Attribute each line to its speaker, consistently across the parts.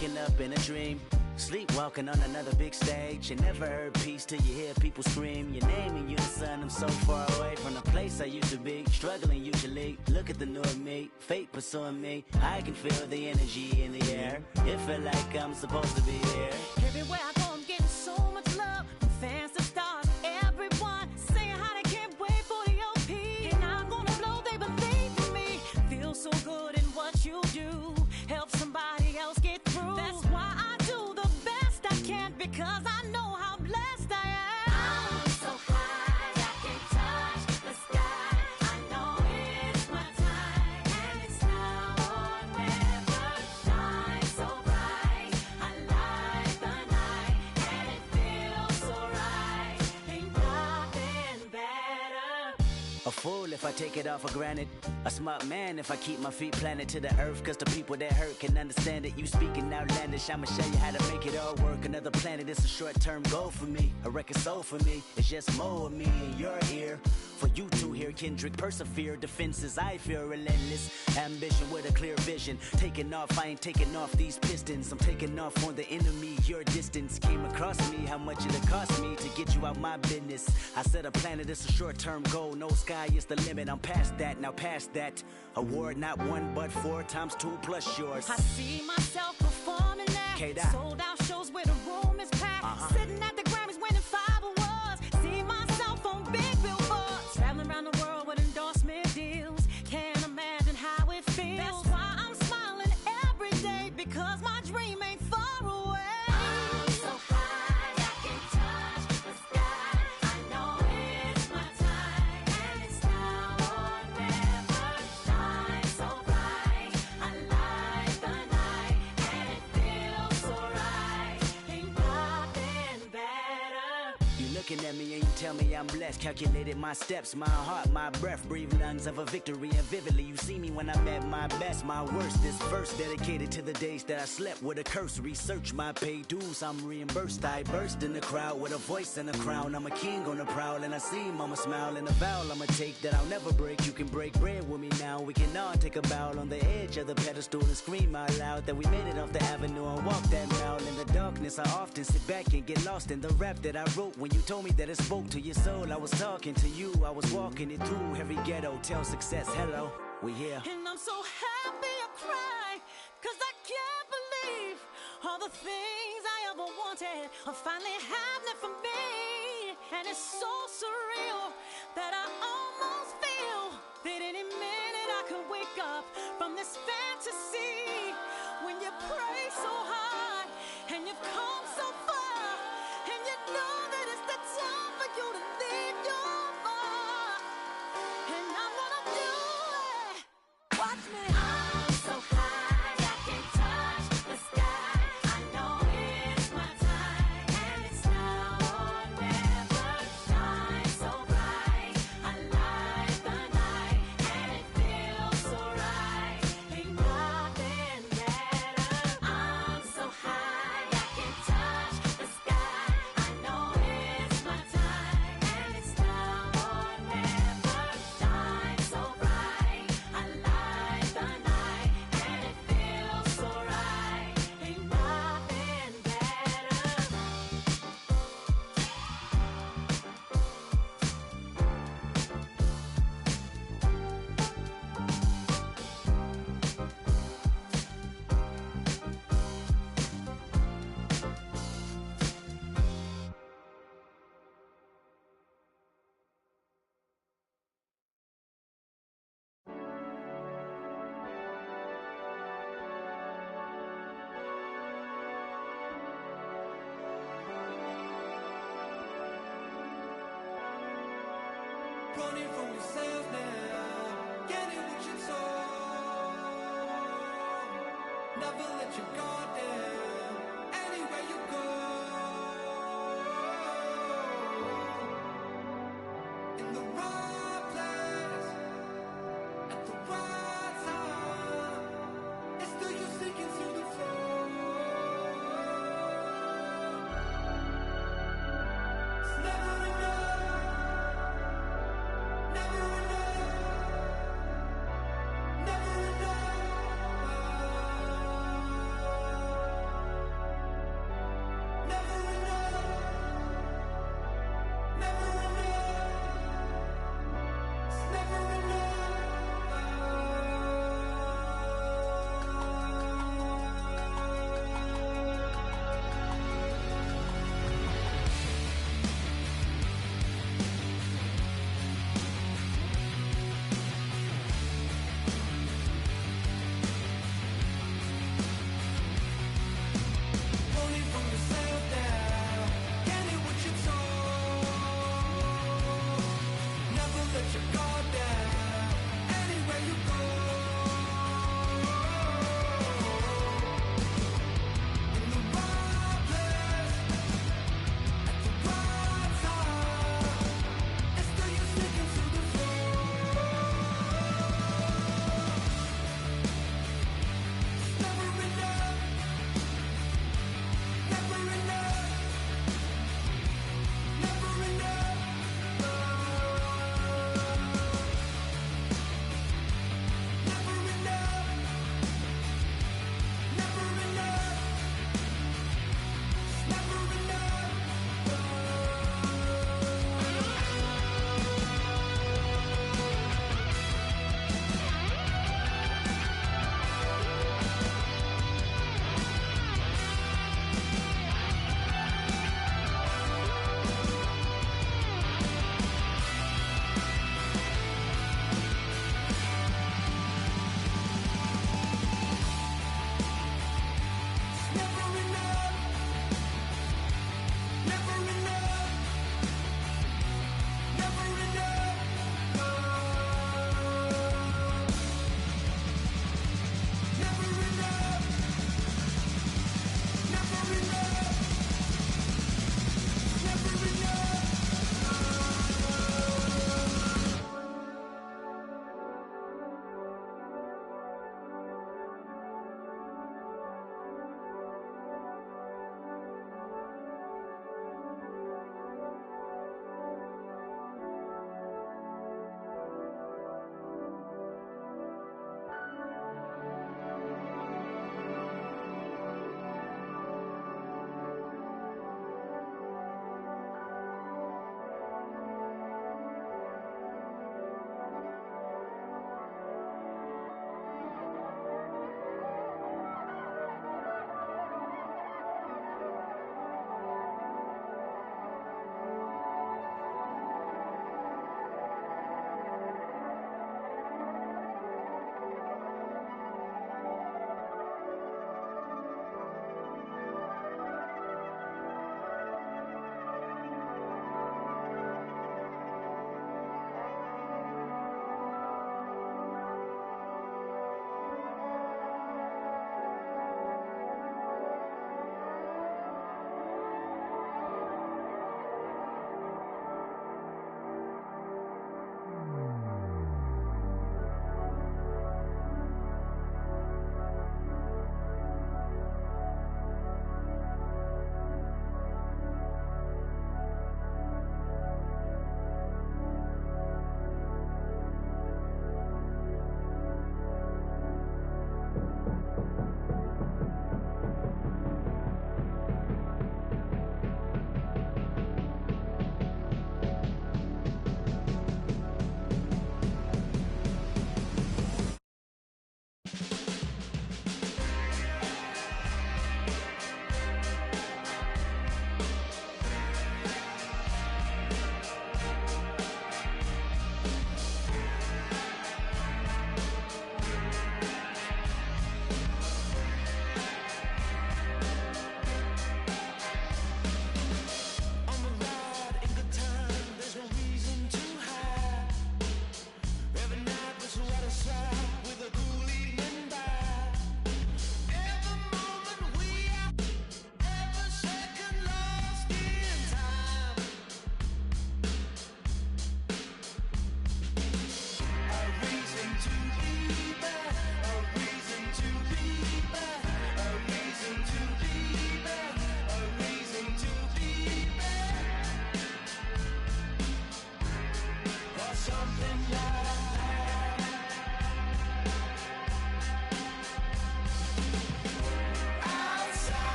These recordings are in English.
Speaker 1: waking up in a dream, sleepwalking on another big stage. You never heard peace till you hear people scream your name in unison. I'm so far away from the place I used to be, struggling usually. Look at the new me, fate pursuing me. I can feel the energy in the air. It feel like I'm supposed to be here.
Speaker 2: Everywhere I go, I'm getting so much love from fans to stars. Everyone saying how they can't wait for the OP. And I'm gonna blow, they believe in me. Feel so good in what you do. Help somebody else get through. That's why I do the best I can, because I know how blessed I am. I'm so high, I can touch the sky. I know it's my time, and it's now or never. Shine so bright, I light the night, and it feels so right. Ain't nothing better.
Speaker 1: A fool if I take it all for granted. A smart man if I keep my feet planted to the earth, cause the people that hurt can understand it. You speaking outlandish, I'ma show you how to make it all work. Another planet, it's a short-term goal for me. A record soul for me, it's just more of me in your ear. For you to hear Kendrick persevere, defenses I feel relentless. Ambition with a clear vision. Taking off, I ain't taking off these pistons. I'm taking off on the enemy, your distance. Came across me, how much it'll cost me to get you out my business. I said a planet, it's a short-term goal. No sky is the limit, I'm past that, now past that. Award not 1 but 4 times 2 plus yours.
Speaker 2: I see myself performing that. Sold out shows where the room is packed. Sitting at the Grammys winning 5 awards. See myself on big billboards. Traveling around the world with endorsement deals. Can't imagine how it feels. That's why I'm smiling every day, because my dream ain't far away. I'm so high, I can touch the sky. I know it's my time, and it's now or never. Shine so bright, I light the night, and it feels so right. Ain't nothing better.
Speaker 1: You looking at me and you tell me I'm blessed. Calculated my steps, my heart, my breath. Breathe lungs of a victory, and vividly you see me when I'm at my best, my worst. This verse dedicated to the days that I slept with a curse. Research my paid dues, I'm reimbursed. I burst in the crowd with a voice and a crown. I'm a king on the prowl, and I see mama smile. And a vow I'ma take that I'll never break. You can break bread with me now. We can all take a bow on the edge of the pedestal and scream out loud that we made it off the avenue and walk that mile. In the darkness I often sit back and get lost in the rap that I wrote. When you told me that it spoke to your soul, I was talking to you. I was walking it through every ghetto. Tell success hello, we here.
Speaker 2: And I'm so happy I cry, cause I can't believe all the things I ever wanted are finally happening for me. And it's so surreal that I almost feel that any minute I could wake up from this fantasy. When you pray so hard and you've come so far, and you know that it's the time for you to leave your mark. And I'm gonna do it. Watch me. I'm so high, I can touch the sky. I know it's my time, and it's now or never. Shine so bright, I light the night, and it feels so right. Ain't nothing better. I'm so high, I can touch the sky. I know it's my time, and it's now or never. Shine so bright, I light the night, and it feels so right. Ain't nothing better.
Speaker 3: Running from yourself now, getting what you told. Never let your guard down, anywhere you go. In the right place, at the right time. It's still you sinking to the floor. It's never enough. Never enough.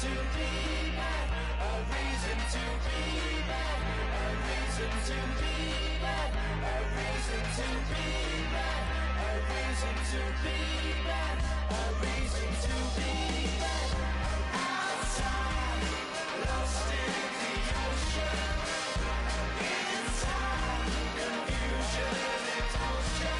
Speaker 3: to be bad, a reason to be bad, a reason to be bad, a reason to be bad, a reason to be bad, a reason to be bad. Outside, lost in the ocean, inside, confusion and emotion.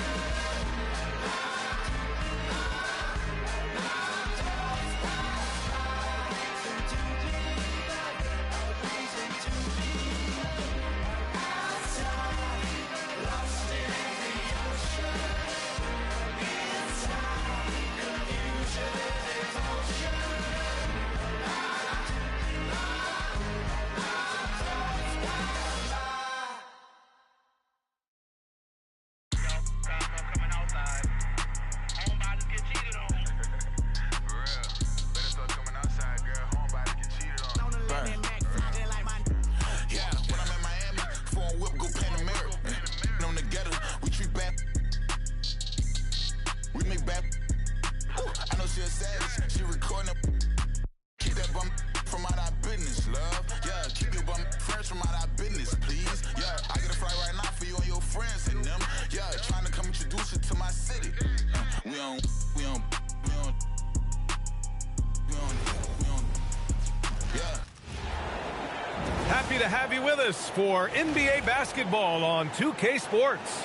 Speaker 4: Happy to have you with us for NBA basketball on 2K Sports.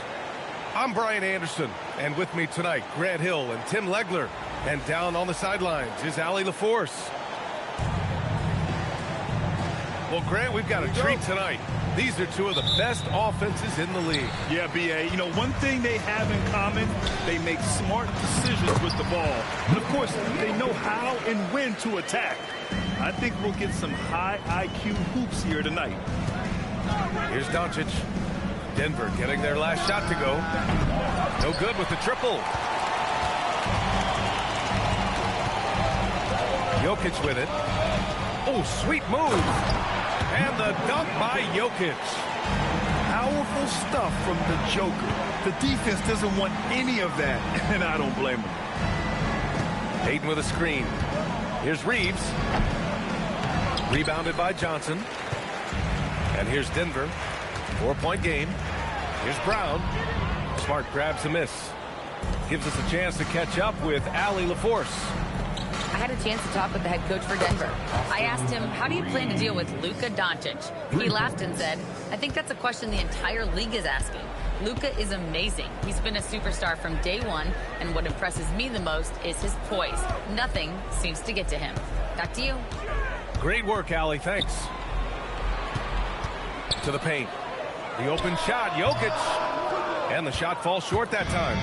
Speaker 4: I'm Brian Anderson, and with me tonight, Grant Hill and Tim Legler. And down on the sidelines is Allie LaForce. Well, Grant, we've got a treat tonight. These are two of the best offenses in the league.
Speaker 5: Yeah, B.A., you know, one thing they have in common, they make smart decisions with the ball. And, of course, they know how and when to attack. I think we'll get some high IQ hoops here tonight.
Speaker 4: Here's Doncic. Denver getting their last shot to go. No good with the triple. Jokic with it. Oh, sweet move. And the dunk by Jokic.
Speaker 5: Powerful stuff from the Joker. The defense doesn't want any of that, and I don't blame them.
Speaker 4: Hayden with a screen. Here's Reeves. Rebounded by Johnson. And here's Denver. 4-point game. Here's Brown. Smart grabs a miss. Gives us a chance to catch up with Allie LaForce.
Speaker 6: I had a chance to talk with the head coach for Denver. I asked him, how do you plan to deal with Luka Doncic? He laughed and said, I think that's a question the entire league is asking. Luka is amazing. He's been a superstar from day one, and what impresses me the most is his poise. Nothing seems to get to him. Back to you.
Speaker 4: Great work, Allie. Thanks. To the paint. The open shot, Jokic. And the shot falls short that time.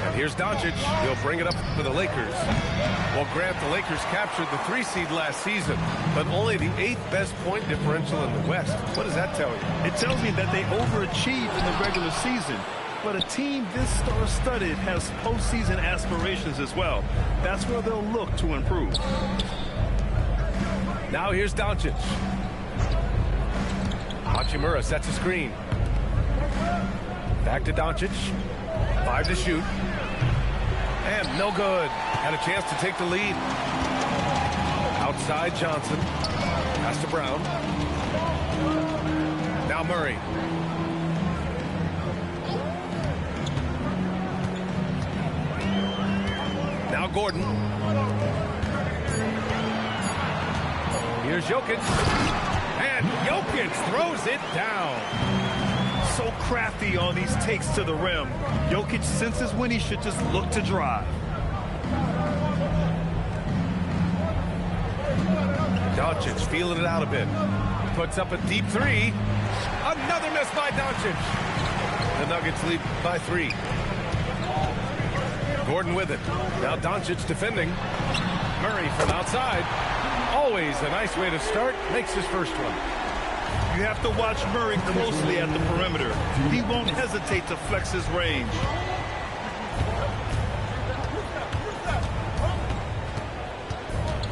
Speaker 4: And here's Doncic. He'll bring it up for the Lakers. Well, Grant, the Lakers captured the 3 seed last season, but only the 8th best point differential in the West. What does that tell you?
Speaker 5: It tells me that they overachieved in the regular season. But a team this star-studded has postseason aspirations as well. That's where they'll look to improve.
Speaker 4: Now here's Doncic. Hachimura sets a screen. Back to Doncic. 5 to shoot. And no good. Had a chance to take the lead. Outside Johnson. Pass to Brown. Now Murray. Now Gordon. Here's Jokic. And Jokic throws it down.
Speaker 5: So crafty on these takes to the rim. Jokic senses when he should just look to drive.
Speaker 4: Doncic feeling it out a bit. Puts up a deep 3. Another miss by Doncic. The Nuggets lead by 3. Gordon with it. Now Doncic defending. Murray from outside. Always a nice way to start. Makes his first one.
Speaker 5: You have to watch Murray closely at the perimeter. He won't hesitate to flex his range.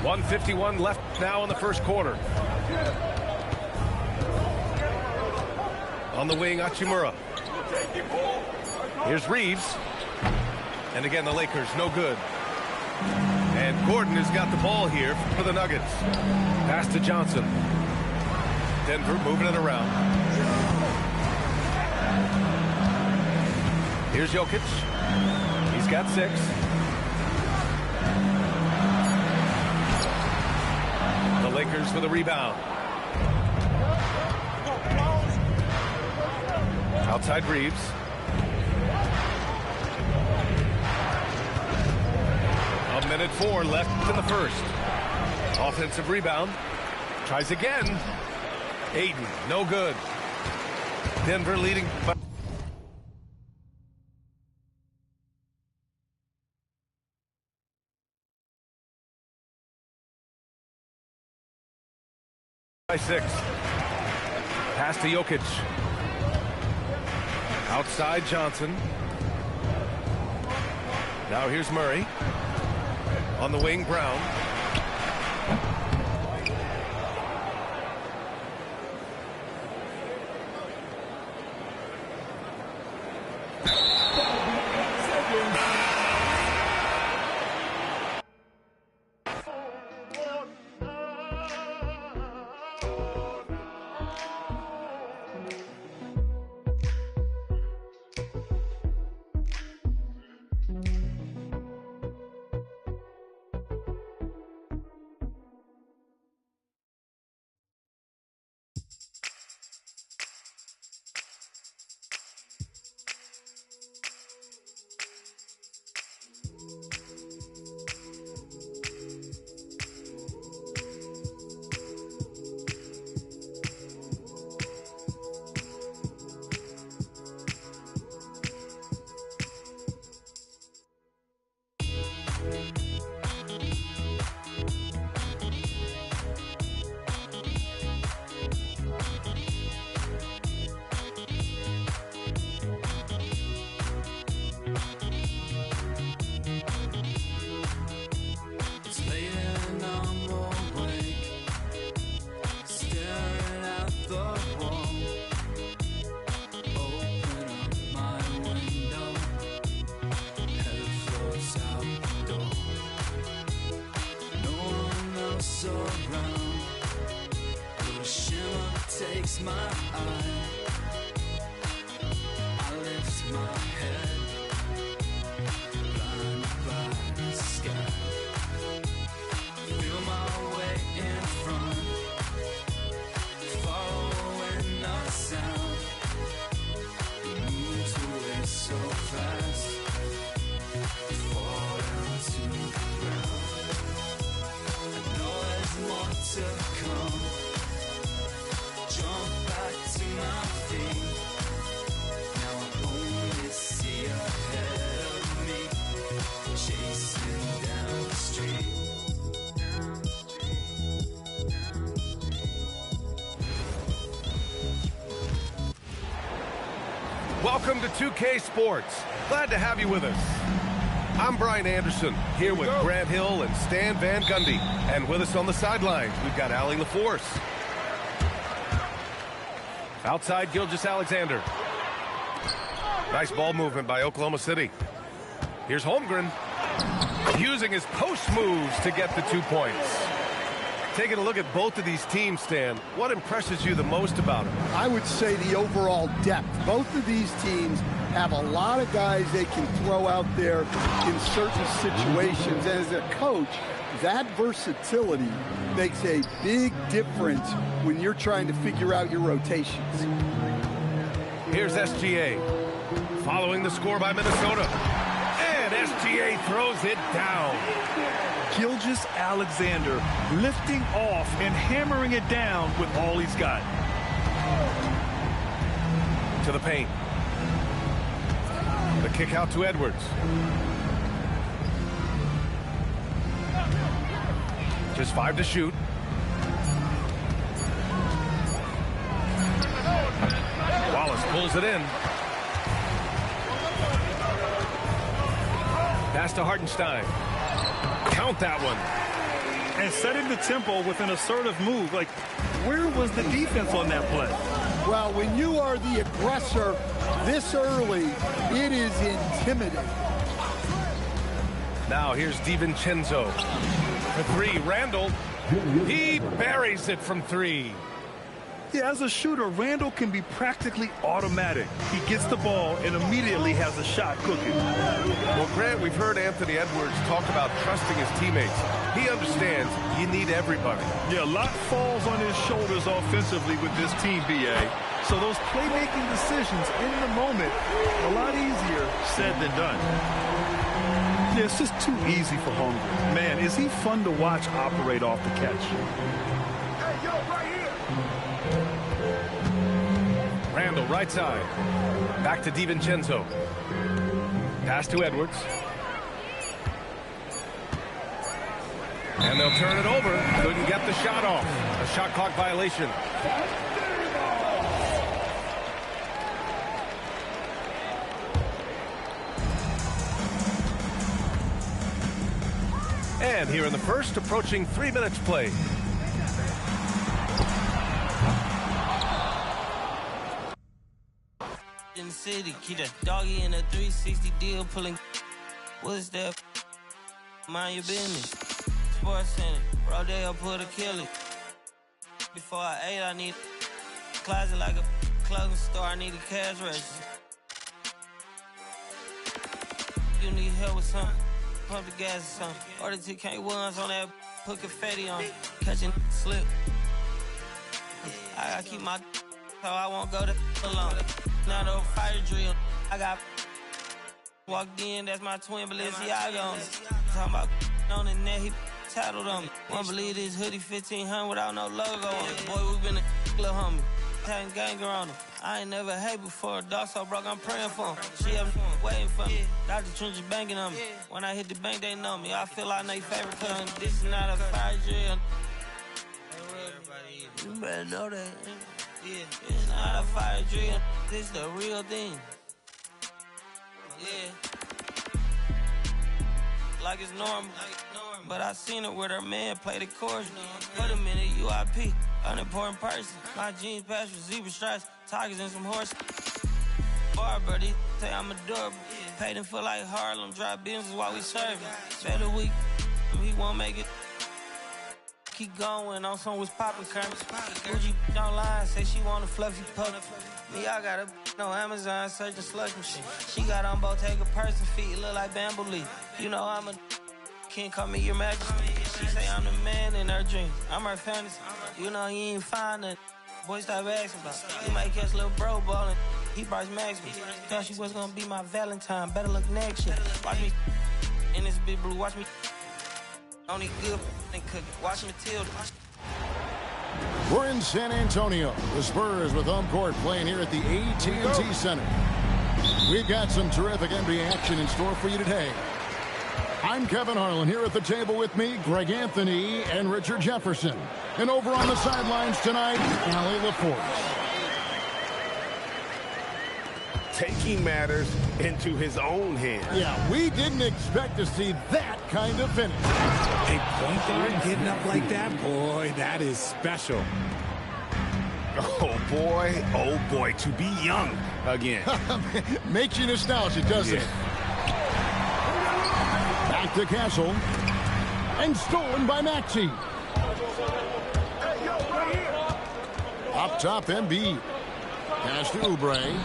Speaker 4: .151 left now in the first quarter. On the wing, Hachimura. Here's Reeves. And again, the Lakers, no good. And Gordon has got the ball here for the Nuggets. Pass to Johnson. Denver moving it around. Here's Jokic. He's got 6. The Lakers for the rebound. Outside Reeves. A minute 4 left in the first. Offensive rebound. Tries again. Aiden, no good. Denver leading by 6. Pass to Jokic. Outside Johnson. Now here's Murray. On the wing, Brown.
Speaker 3: Takes my eye, I lift my head, blinded by the sky. Feel my way in front, following the sound. It moves away so fast, fall down to the ground. I know there's more to come. Jump back to my feet. Now I only see ahead of me, chasing down the street.
Speaker 4: Welcome to 2K Sports. Glad to have you with us. I'm Brian Anderson, here with Grant Hill and Stan Van Gundy. And with us on the sidelines, we've got Allie LaForce. Outside Gilgeous-Alexander. Nice ball movement by Oklahoma City. Here's Holmgren, using his post moves to get the 2 points. Taking a look at both of these teams, Stan, what impresses you the most about them?
Speaker 7: I would say the overall depth. Both of these teams have a lot of guys they can throw out there in certain situations. As a coach, that versatility makes a big difference when you're trying to figure out your rotations.
Speaker 4: Here's SGA, following the score by Minnesota. And SGA throws it down.
Speaker 5: Gilgeous-Alexander lifting off and hammering it down with all he's got.
Speaker 4: To the paint. The kick out to Edwards. Just 5 to shoot. Wallace pulls it in. Pass to Hartenstein. Count that one.
Speaker 5: And setting the tempo with an assertive move. Like, where was the defense on that play?
Speaker 7: Well, when you are the aggressor this early, it is intimidating.
Speaker 4: Now here's DiVincenzo. For three, Randall. He buries it from three.
Speaker 5: Yeah, as a shooter, Randall can be practically automatic. He gets the ball and immediately has a shot cooking.
Speaker 4: Well, Grant, we've heard Anthony Edwards talk about trusting his teammates. He understands you need everybody.
Speaker 5: Yeah, a lot falls on his shoulders offensively with this team, BA. So those playmaking decisions in the moment, a lot easier said than done. Yeah, it's just too easy for Hungry. Man, is he fun to watch operate off the catch.
Speaker 3: Hey, yo, right here.
Speaker 4: Randall, right side. Back to DiVincenzo. Pass to Edwards. And they'll turn it over. Couldn't get the shot off. A shot clock violation. And here in the first, approaching 3 minutes play.
Speaker 8: In the city, keep that doggy in a 360 deal, pulling. What's that? Mind your business. Sports Center, Rodeo put a kill it. Before I ate, I need a closet like a clothing store. I need a cash register. You need help with something? Pump the gas or something. Order 2K1s on that, put confetti on. Catching slip. I gotta keep my so I won't go to alone. Now the fire drill, I got walked in, that's my twin Balenciaga on it. Talking about on the net, he tattled on me. Won't believe this hoodie 1500 without no logo on it. Boy, we been a little homie. Taking ganger on him. I ain't never hate before. Dog so broke, I'm praying for him. She up waiting for me. Dr. Trench is banking on me. When I hit the bank, they know me. I feel like they favorite cousin. This is not a fire drill. You better know that. Yeah, it's not a fire drill. This is the real thing. Yeah. Like it's normal. But I seen it where their man played the chorus. Put him in a UIP. Unimportant person. My jeans patch with zebra stripes. Tigers and some horses. Bar, buddy. Say I'm adorable. Paid him for like Harlem. Drive business while we serving. Better week. He won't make it. Keep going on some was popping currency. Gucci online, say she want a fluffy pup. Me, I got a no Amazon searching slush machine. She got on Bottega person feet, look like bamboo leaf. You know I'm a can't call me your majesty. She say I'm the man in her dreams. I'm her fantasy. You know he ain't find nothing. Boy, stop asking about. You might catch little bro ballin'. He Bryce Maxwell. Thought she was gonna be my Valentine. Better look next year. Watch me in this big blue. Watch me. Only good and cooking. Watch Matilda.
Speaker 9: We're in San Antonio. The Spurs with home court playing here at the AT&T Center. We've got some terrific NBA action in store for you today. I'm Kevin Harlan. Here at the table with me, Greg Anthony and Richard Jefferson. And over on the sidelines tonight, Allie LaForce.
Speaker 10: Taking matters into his own hands.
Speaker 9: Yeah, we didn't expect to see that kind of finish.
Speaker 11: A point guard getting up like that? Boy, that is special.
Speaker 10: Oh, boy, to be young again.
Speaker 9: Makes you nostalgic, doesn't it? Back to Castle. And stolen by Maxey. Up top, Embiid. Pass to Oubre.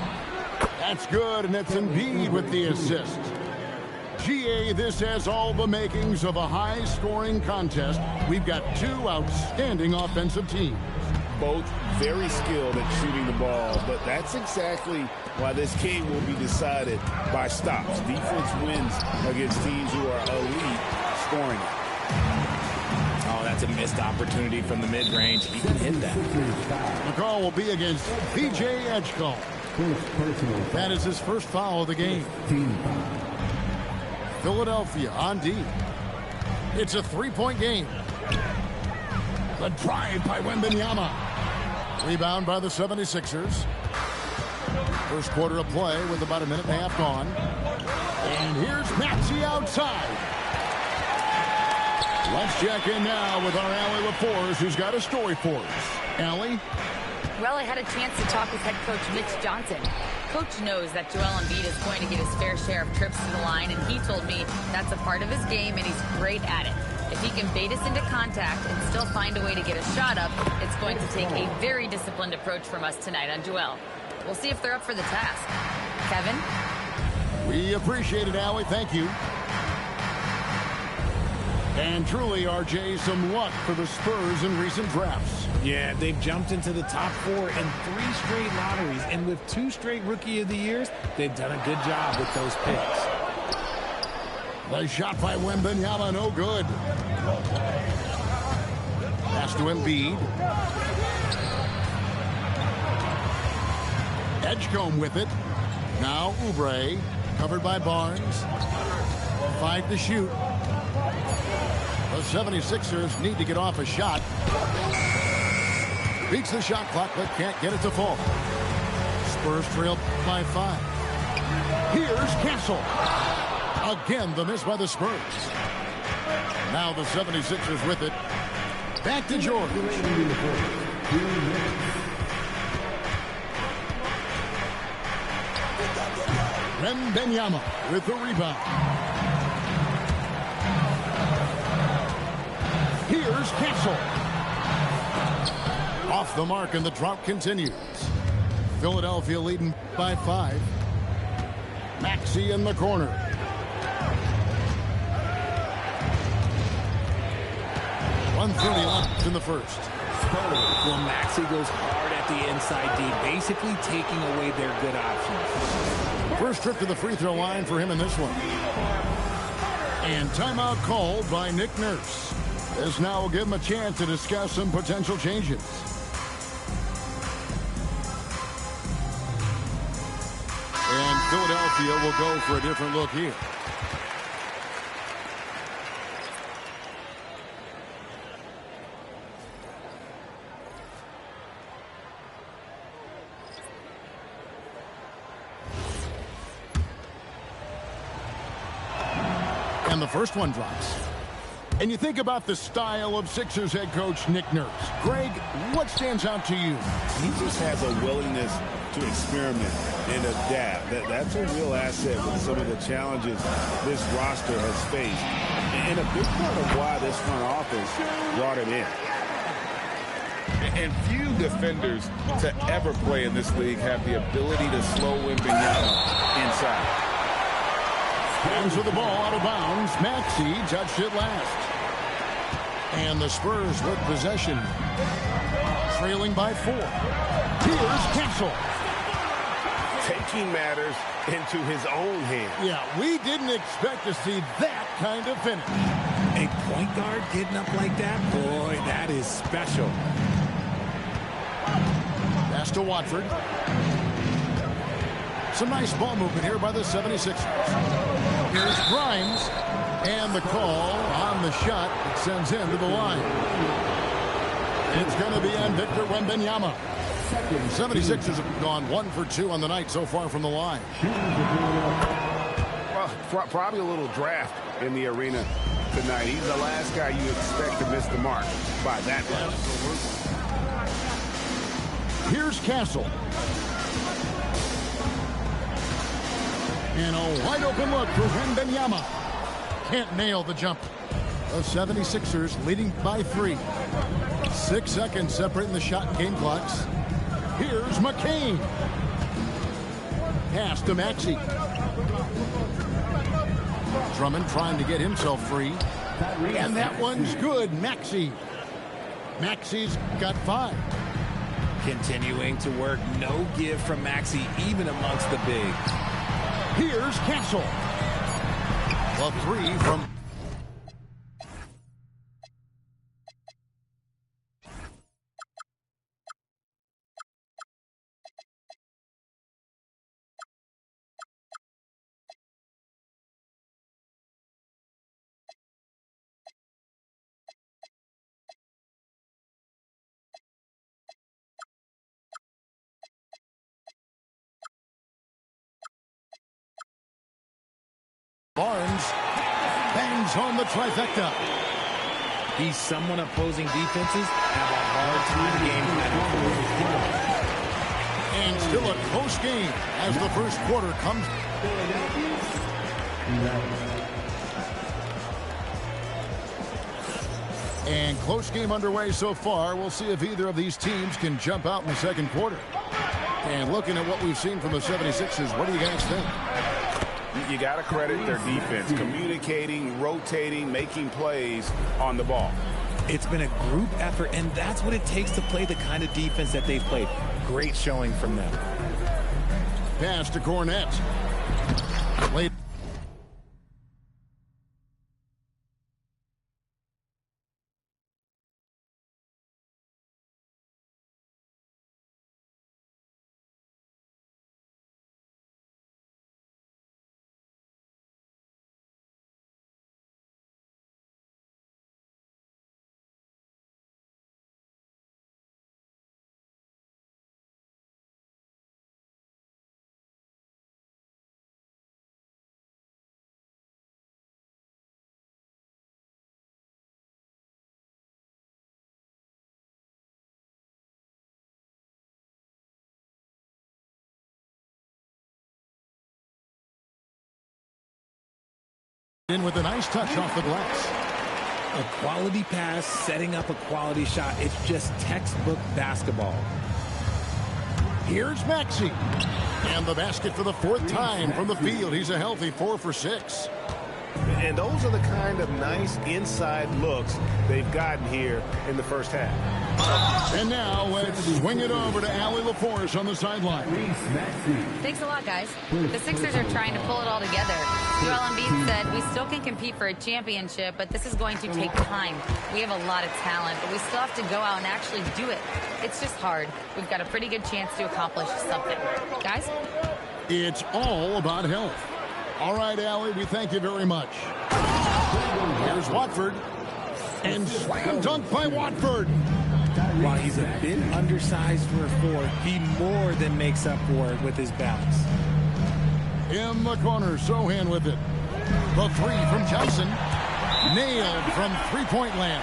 Speaker 9: That's good, and it's Embiid with the assist. GA, this has all the makings of a high-scoring contest. We've got two outstanding offensive teams.
Speaker 10: Both very skilled at shooting the ball, but that's exactly why this game will be decided by stops. Defense wins against teams who are elite scoring.
Speaker 11: Oh, that's a missed opportunity from the mid-range. He can hit that.
Speaker 9: The call will be against PJ Edgecombe. That is his first foul of the game. Philadelphia on D. It's a three-point game. The drive by Wembanyama. Rebound by the 76ers. First quarter of play with about a minute and a half gone. And here's Maxey outside. Let's check in now with our Allie LaForce, who's got a story for us. Allie?
Speaker 6: Well, I had a chance to talk with head coach Mitch Johnson. coach knows that Joel Embiid is going to get his fair share of trips to the line, and he told me that's a part of his game, and he's great at it. If he can bait us into contact and still find a way to get a shot up, it's going to take a very disciplined approach from us tonight on Joel. We'll see if they're up for the task. Kevin?
Speaker 9: We appreciate it, Allie. Thank you. And truly, RJ, some luck for the Spurs in recent drafts.
Speaker 11: Yeah, they've jumped into the top 4 in 3 straight lotteries, and with 2 straight Rookie of the Years, they've done a good job with those picks.
Speaker 9: The shot by Wembanyama, no good. Pass to Embiid. Edgecombe with it. Now Oubre, covered by Barnes. 5 to shoot. The 76ers need to get off a shot. Beats the shot clock, but can't get it to fall. Spurs trail by 5. Here's Castle. Again, the miss by the Spurs. Now the 76ers with it. Back to George. Wembanyama with the rebound. Here's Castle. Off the mark, and the drought continues. Philadelphia leading by 5. Maxey in the corner. $1:30 in the first.
Speaker 11: Well, Maxey goes hard at the inside D, basically taking away their good options.
Speaker 9: First trip to the free throw line for him in this one. And timeout called by Nick Nurse. This now will give him a chance to discuss some potential changes. And Philadelphia will go for a different look here. And the first one drops. And you think about the style of Sixers head coach Nick Nurse. Greg, what stands out to you?
Speaker 10: He just has a willingness to experiment and adapt. That's a real asset with some of the challenges this roster has faced. And a big part of why this front office brought him in.
Speaker 12: And few defenders to ever play in this league have the ability to slow Wembanyama inside.
Speaker 9: Hands with the ball out of bounds. Maxey touched it last. And the Spurs with possession. Trailing by 4. Here's Castle.
Speaker 10: Taking matters into his own hands.
Speaker 9: Yeah, we didn't expect to see that kind of finish.
Speaker 11: A point guard getting up like that? Boy, that is special.
Speaker 9: Pass to Watford. Some nice ball movement here by the 76ers. Here's Grimes. And the call on the shot that sends him to the line. It's going to be on Victor Wembanyama. 76ers have gone 1 for 2 on the night so far from the line.
Speaker 10: Well, probably a little draft in the arena tonight. He's the last guy you expect to miss the mark by that much.
Speaker 9: Here's Castle. And a wide open look for Wembanyama. Can't nail the jump. The 76ers leading by 3. 6 seconds separating the shot and game clocks. Here's McCain. Pass to Maxey. Drummond trying to get himself free. And that one's good. Maxey. Maxey's got 5.
Speaker 11: Continuing to work. No give from Maxey, even amongst the big.
Speaker 9: Here's Castle. A 3 from... Barnes bangs home the trifecta.
Speaker 11: He's someone opposing defenses have a hard time game
Speaker 9: And still a close game as the first quarter comes. And close game underway so far. We'll see if either of these teams can jump out in the second quarter. And looking at what we've seen from the 76ers, what do you guys think?
Speaker 12: You got to credit their defense, communicating, rotating, making plays on the ball.
Speaker 11: It's been a group effort, and that's what it takes to play the kind of defense that they've played. Great showing from them.
Speaker 9: Pass to Cornette. Late. In with a nice touch off the glass.
Speaker 11: A quality pass, setting up a quality shot. It's just textbook basketball.
Speaker 9: Here's Maxey. And the basket for the fourth time from the field. He's a healthy 4 for 6.
Speaker 10: And those are the kind of nice inside looks they've gotten here in the first half.
Speaker 9: And now let's swing it over to Allie LaForce on the sideline.
Speaker 6: Thanks a lot, guys. The Sixers are trying to pull it all together. Joel Embiid said, we still can compete for a championship, but this is going to take time. We have a lot of talent, but we still have to go out and actually do it. It's just hard. We've got a pretty good chance to accomplish something. Guys?
Speaker 9: It's all about health. All right, Allie, we thank you very much. Here's Watford. And slam dunk by Watford.
Speaker 11: While he's a bit undersized for a 4, he more than makes up for it with his bounce.
Speaker 9: In the corner, Sohan with it. The 3 from Johnson. Nailed from three-point land.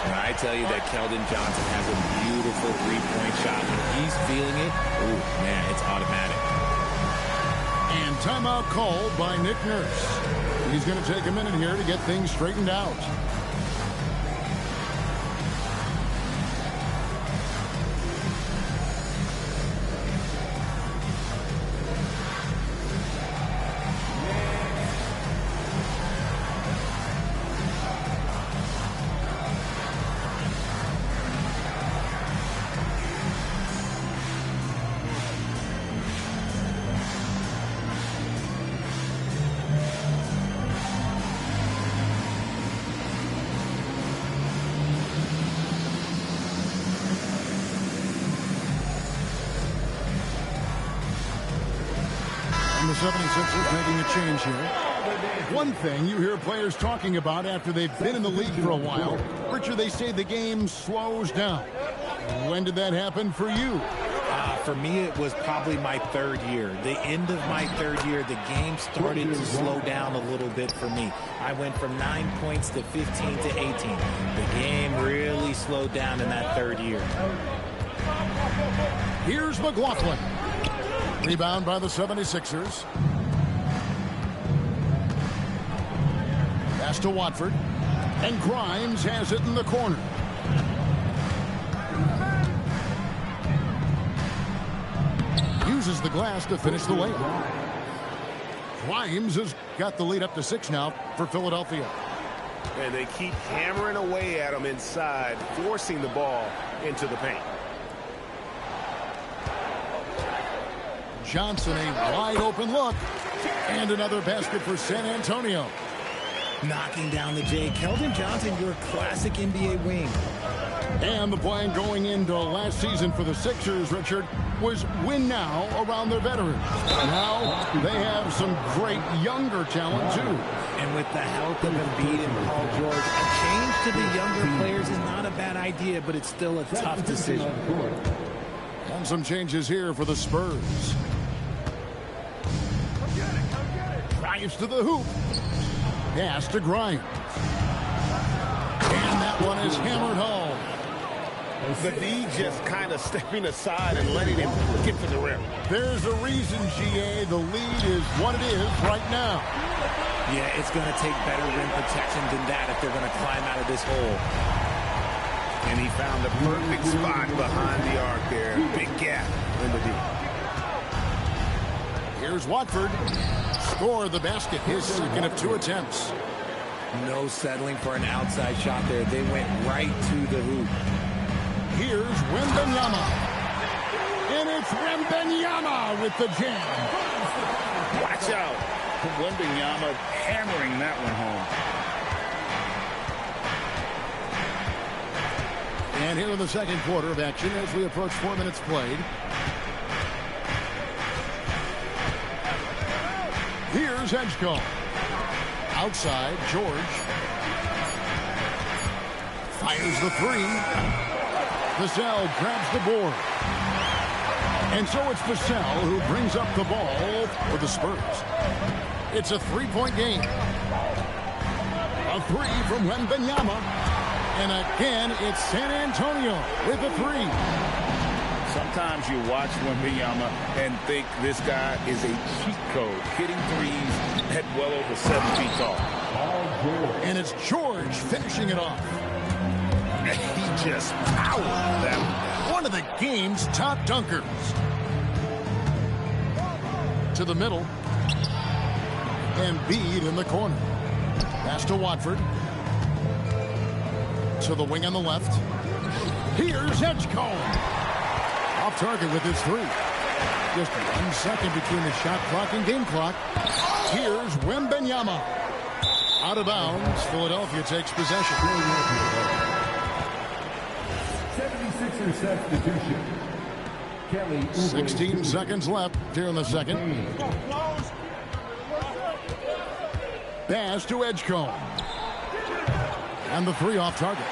Speaker 11: When I tell you that Keldon Johnson has a beautiful three-point shot, when he's feeling it, oh man, it's automatic.
Speaker 9: And timeout called by Nick Nurse. He's going to take a minute here to get things straightened out. The 76ers making a change here. One thing you hear players talking about after they've been in the league for a while, Richard, they say the game slows down. When did that happen for you?
Speaker 11: For me, it was probably my 3rd year. The end of my 3rd year, the game started to slow down a little bit for me. I went from 9 points to 15 to 18. The game really slowed down in that 3rd year.
Speaker 9: Here's McLaughlin. Rebound by the 76ers. Pass to Watford. And Grimes has it in the corner. Uses the glass to finish the layup. Grimes has got the lead up to 6 now for Philadelphia.
Speaker 10: And they keep hammering away at him inside, forcing the ball into the paint.
Speaker 9: Johnson, a wide open look. And another basket for San Antonio.
Speaker 11: Knocking down the J. Keldon Johnson, your classic NBA wing.
Speaker 9: And the plan going into last season for the Sixers, Richard, was win now around their veterans. Now they have some great younger talent, too.
Speaker 11: And with the help of Embiid and Paul George, a change to the younger players is not a bad idea, but it's still a tough decision.
Speaker 9: And some changes here for the Spurs. Drives to the hoop. Pass to Grimes. And that one is hammered home.
Speaker 12: The D just kind of stepping aside and letting him get to the rim.
Speaker 9: There's a reason, GA, the lead is what it is right now.
Speaker 11: Yeah, it's going to take better rim protection than that if they're going to climb out of this hole.
Speaker 12: And he found the perfect spot behind the arc there. Big gap in the D.
Speaker 9: Here's Watford. Score the basket. His second of 2 attempts.
Speaker 11: No settling for an outside shot there. They went right to the hoop.
Speaker 9: Here's Wembanyama. And it's Wembanyama with the jam.
Speaker 12: Watch out. Wembanyama hammering that one home.
Speaker 9: And here in the second quarter of action as we approach 4 minutes played. Here's Edgecombe. Outside, George. Fires the 3. Vassell grabs the board. And so it's Vassell who brings up the ball for the Spurs. It's a 3-point game. A 3 from Wembanyama. And again, it's San Antonio with a 3.
Speaker 12: Sometimes you watch Wembanyama and think this guy is a cheat code, hitting threes at well over 7 feet tall.
Speaker 9: And it's George finishing it off.
Speaker 12: He just powered that
Speaker 9: one of the game's top dunkers. To the middle. And Embiid in the corner. Pass to Watford. To the wing on the left. Here's Edgecombe. Off target with his 3. Just 1 second between the shot clock and game clock. Here's Wembanyama. Out of bounds. Philadelphia takes possession.
Speaker 13: 76er substitution.
Speaker 9: 16 seconds left here in the second. Pass to Edgecombe. And the 3 off target.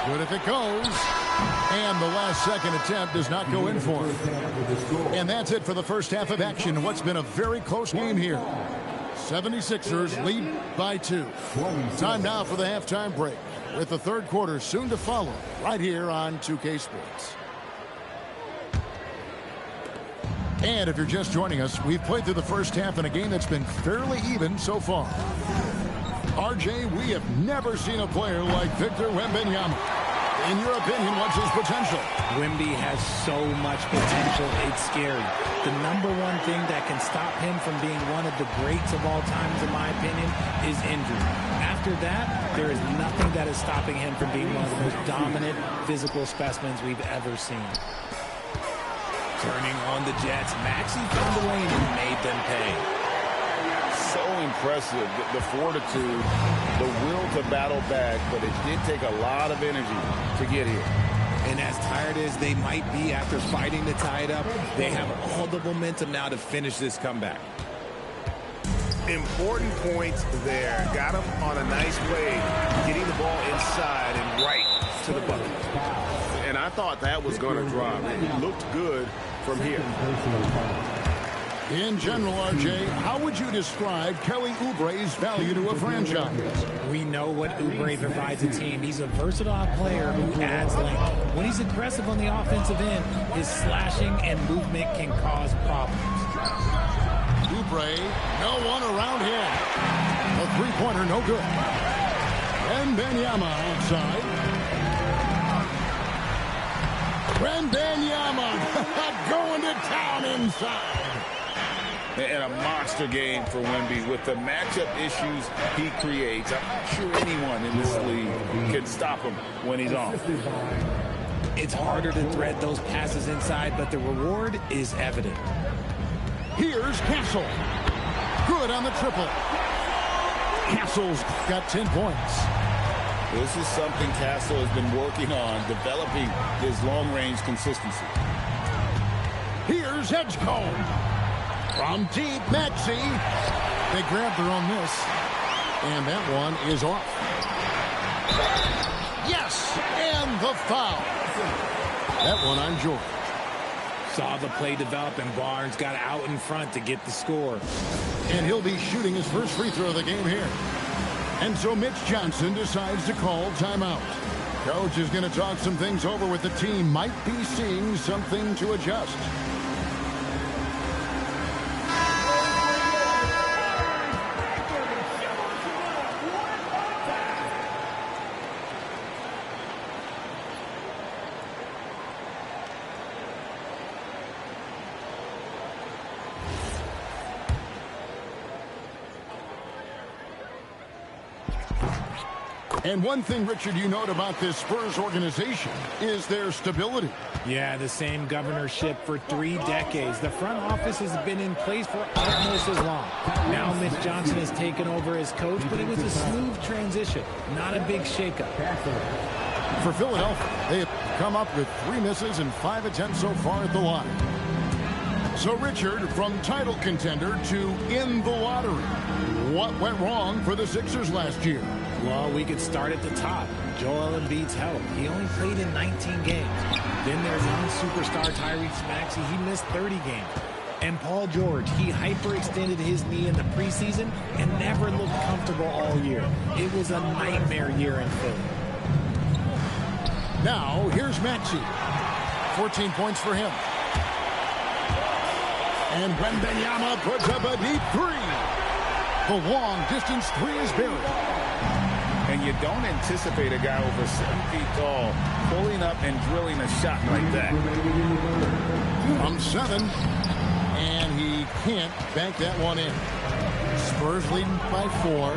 Speaker 9: Good if it goes. And the last second attempt does not go in for him. And that's it for the first half of action. What's been a very close game here. 76ers lead by 2. Time now for the halftime break, with the third quarter soon to follow right here on 2K Sports. And if you're just joining us, we've played through the first half in a game that's been fairly even so far. RJ, we have never seen a player like Victor Wembanyama. In your opinion, what's his potential?
Speaker 11: Wemby has so much potential, it's scary. The number one thing that can stop him from being one of the greats of all times, in my opinion, is injury. After that, there is nothing that is stopping him from being one of the most dominant physical specimens we've ever seen. Turning on the Jets, Maxey found the lane and made them pay.
Speaker 12: So impressive, the fortitude, the will to battle back, but it did take a lot of energy to get here.
Speaker 11: And as tired as they might be after fighting to tie it up, they have all the momentum now to finish this comeback.
Speaker 12: Important points there. Got him on a nice play, getting the ball inside and right to the bucket. And I thought that was going to drop. It looked good from here.
Speaker 9: In general, RJ, how would you describe Kelly Oubre's value to a franchise?
Speaker 11: We know what Oubre provides a team. He's a versatile player who adds length. When he's aggressive on the offensive end, his slashing and movement can cause problems.
Speaker 9: Oubre, no one around him. A three-pointer, no good. Wembanyama outside. Wembanyama going to town inside.
Speaker 12: And a monster game for Wemby with the matchup issues he creates. I'm not sure anyone in this league can stop him when he's on.
Speaker 11: It's harder to thread those passes inside, but the reward is evident.
Speaker 9: Here's Castle. Good on the triple. Castle's got 10 points.
Speaker 12: This is something Castle has been working on, developing his long-range consistency.
Speaker 9: Here's Edgecombe. From deep, Maxey. They grabbed her on this. And that one is off. Yes! And the foul. That one on George.
Speaker 11: Saw the play develop, and Barnes got out in front to get the score.
Speaker 9: And he'll be shooting his first free throw of the game here. And so Mitch Johnson decides to call timeout. Coach is going to talk some things over with the team. Might be seeing something to adjust. And one thing, Richard, you note about this Spurs organization is their stability.
Speaker 11: Yeah, the same governorship for 3 decades. The front office has been in place for almost as long. Now Mitch Johnson has taken over as coach, but it was a smooth transition, not a big shakeup.
Speaker 9: For Philadelphia, they have come up with 3 misses and 5 attempts so far at the line. So, Richard, from title contender to in the lottery, what went wrong for the Sixers last year?
Speaker 11: Well, we could start at the top. Joel Embiid's health. He only played in 19 games. Then there's young superstar Tyrese Maxey. He missed 30 games. And Paul George, he hyperextended his knee in the preseason and never looked comfortable all year. It was a nightmare year in Philly.
Speaker 9: Now, here's Maxey. 14 points for him. And Wembanyama puts up a deep 3. The long-distance 3 is buried.
Speaker 10: And you don't anticipate a guy over 7 feet tall pulling up and drilling a shot like that.
Speaker 9: From 7, and he can't bank that one in. Spurs leading by 4.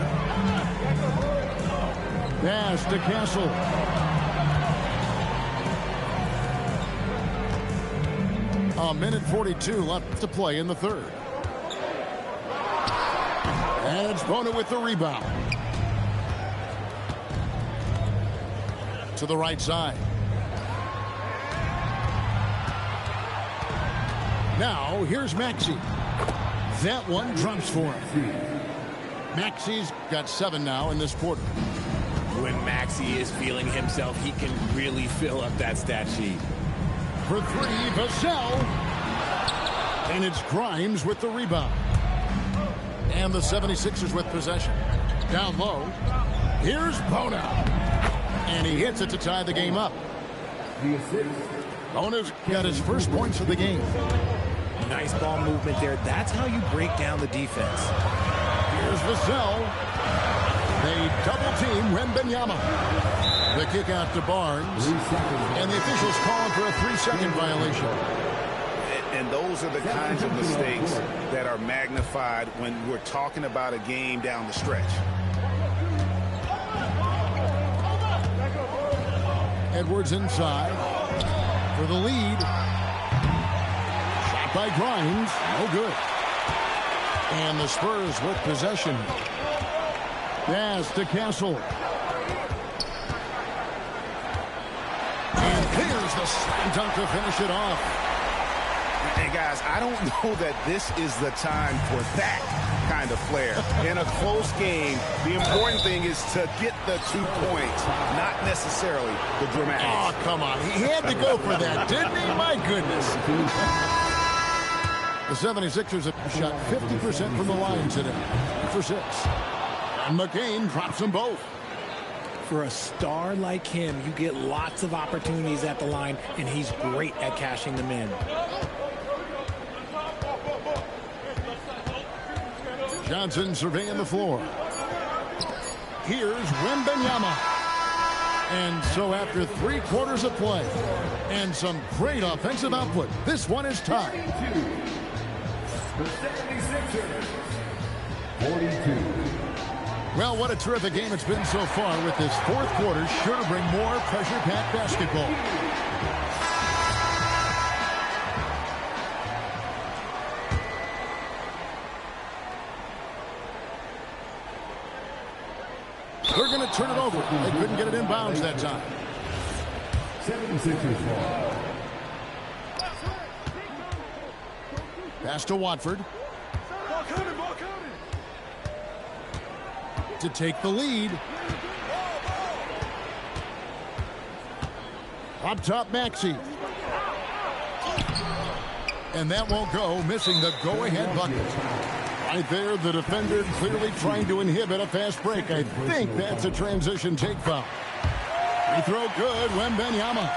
Speaker 9: Pass to Castle. A minute 42 left to play in the third. And it's Bona with the rebound. To the right side. Now, here's Maxey. That one drops for him. Maxey's got 7 now in this quarter.
Speaker 11: When Maxey is feeling himself, he can really fill up that stat sheet.
Speaker 9: For 3, Vassell. And it's Grimes with the rebound. And the 76ers with possession. Down low. Here's Bona. And he hits it to tie the game up. Bona's got his first points of the game.
Speaker 11: Nice ball movement there. That's how you break down the defense.
Speaker 9: Here's Vassell. They double-team Wembanyama. The kick out to Barnes. And the officials calling for a 3-second violation.
Speaker 10: And those are the kinds of mistakes that are magnified when we're talking about a game down the stretch.
Speaker 9: Edwards inside for the lead. Shot by Grimes. No good. And the Spurs with possession. Pass to Castle. And here's the slam dunk to finish it off.
Speaker 10: And guys, I don't know that this is the time for that kind of flair. In a close game, the important thing is to get the 2 points, not necessarily the dramatics.
Speaker 9: Oh, come on. He had to go for that, didn't he? My goodness. The 76ers have shot 50% from the line today. For 6. And McCain drops them both.
Speaker 11: For a star like him, you get lots of opportunities at the line, and he's great at cashing them in.
Speaker 9: Johnson surveying the floor. Here's Wembanyama. And so after 3 quarters of play and some great offensive output, this one is tied.
Speaker 13: The 76ers, 42.
Speaker 9: Well, what a terrific game it's been so far with this 4th quarter. Sure to bring more pressure-packed basketball. They're going to turn it over. They couldn't get it in bounds that time.
Speaker 13: 76ers ball.
Speaker 9: Pass to Watford. To take the lead. Up top, Maxey. And that won't go, missing the go-ahead bucket. Right there, the defender clearly trying to inhibit a fast break. I think that's a transition take foul. Free throw good, Wembanyama.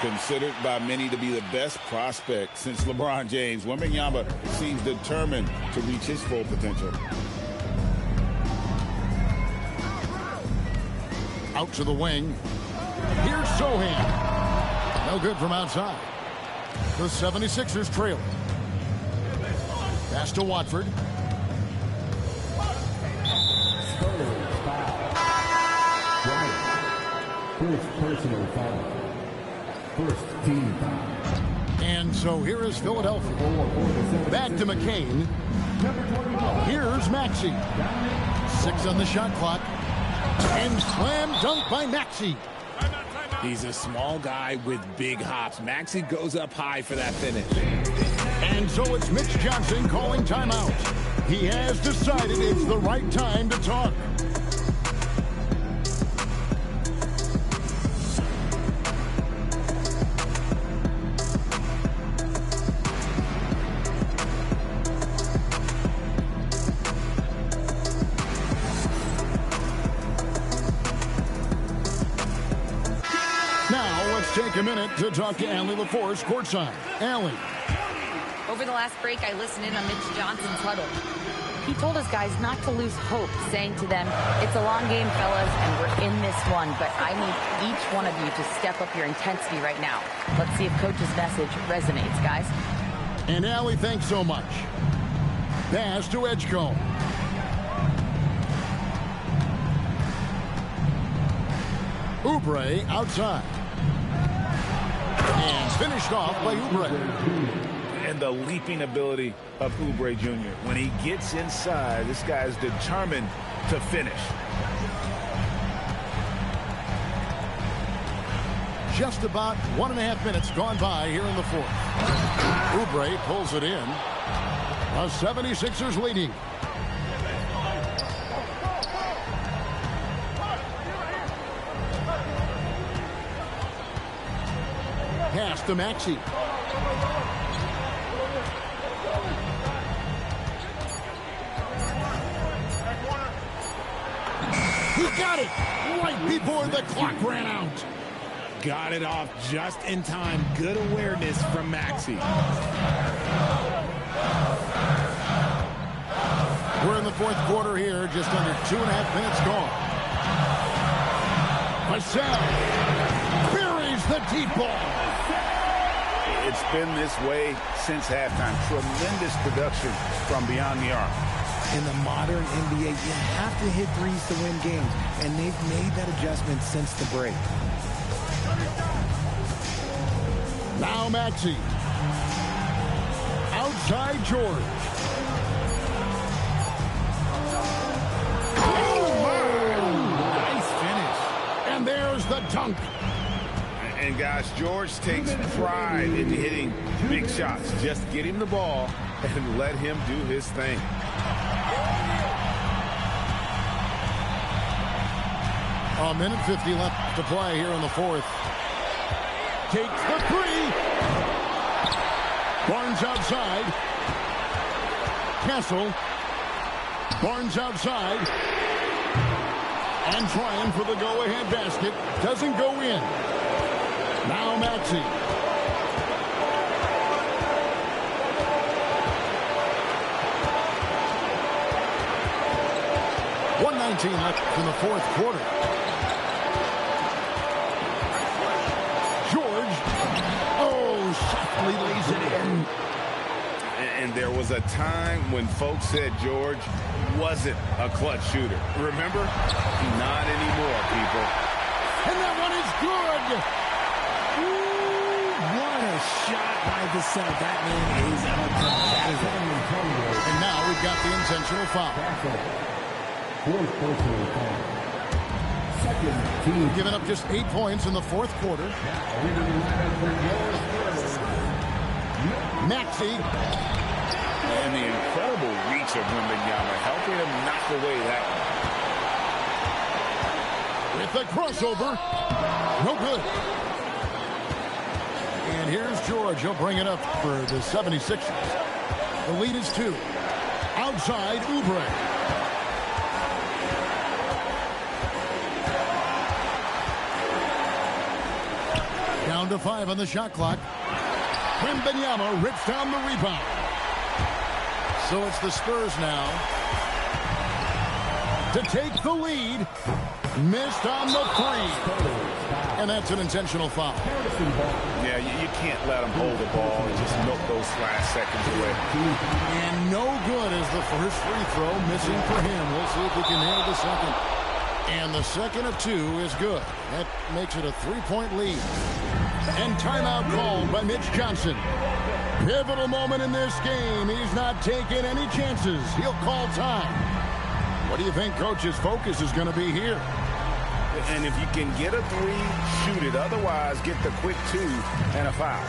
Speaker 10: Considered by many to be the best prospect since LeBron James, Wembanyama seems determined to reach his full potential.
Speaker 9: Out to the wing. Here's Sohan. No good from outside. The 76ers trail. Pass to Watford.
Speaker 13: First personal foul. First team foul.
Speaker 9: And so here is Philadelphia. Back to McCain. Here's Maxey. 6 on the shot clock. And slam dunk by Maxey.
Speaker 11: He's a small guy with big hops. Maxey goes up high for that finish.
Speaker 9: And so it's Mitch Johnson calling timeout. He has decided it's the right time to talk. Take a minute to talk to Allie LaForce courtside. Allie.
Speaker 6: Over the last break, I listened in on Mitch Johnson's huddle. He told his guys not to lose hope, saying to them, it's a long game, fellas, and we're in this one, but I need each one of you to step up your intensity right now. Let's see if Coach's message resonates, guys.
Speaker 9: And Allie, thanks so much. Pass to Edgecombe. Oubre outside. And finished off by Oubre.
Speaker 10: And the leaping ability of Oubre Jr. When he gets inside, this guy is determined to finish.
Speaker 9: Just about 1.5 minutes gone by here in the fourth. Oubre pulls it in. The 76ers leading. Pass to Maxey. He got it right before the clock ran out.
Speaker 11: Got it off just in time. Good awareness from Maxey.
Speaker 9: We're in the fourth quarter here, just under 2.5 minutes gone. Vassell buries the deep ball.
Speaker 10: It's been this way since halftime. Tremendous production from beyond the arc.
Speaker 11: In the modern NBA, you have to hit threes to win games, and they've made that adjustment since the break.
Speaker 9: Now Maxey. Outside George.
Speaker 11: Nice finish.
Speaker 9: And there's the dunk.
Speaker 10: And guys, George takes pride in hitting big shots. Just get him the ball and let him do his thing.
Speaker 9: A minute 50 left to play here in the fourth. Takes the three. Barnes outside. Castle. Barnes outside. And trying for the go-ahead basket. Doesn't go in. Now Maxey. .119 left in the fourth quarter. George. Oh, softly lays it in.
Speaker 10: And there was a time when folks said George wasn't a clutch shooter. Remember? Not anymore, people.
Speaker 9: And that one is good.
Speaker 11: What a shot by Vassell. That man is out.
Speaker 9: And now we've got the intentional foul.
Speaker 13: Fourth personal foul. Second team.
Speaker 9: Giving up just 8 points in the fourth quarter. Maxey.
Speaker 10: And the incredible reach of Wembanyama helping him knock away that one.
Speaker 9: With the crossover. No good. And here's George. He'll bring it up for the 76ers. The lead is 2. outside Oubre. Down to 5 on the shot clock. Wembanyama rips down the rebound. So it's the Spurs now to take the lead. Missed on the 3. And that's an intentional foul.
Speaker 10: Yeah, you can't let them hold the ball and just milk those last seconds away.
Speaker 9: And no good as the first free throw missing for him. We'll see if he can nail the second. And the second of 2 is good. That makes it a 3-point lead. And timeout called by Mitch Johnson. Pivotal moment in this game. He's not taking any chances. He'll call time. What do you think Coach's focus is going to be here?
Speaker 10: And if you can get a 3, shoot it. Otherwise, get the quick 2 and a foul.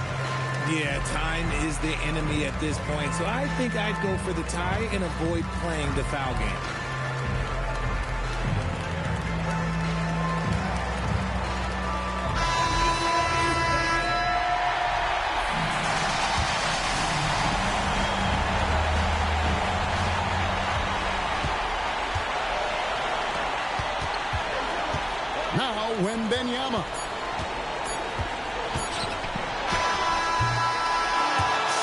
Speaker 11: Yeah, time is the enemy at this point. So I think I'd go for the tie and avoid playing the foul game.
Speaker 9: Wembanyama.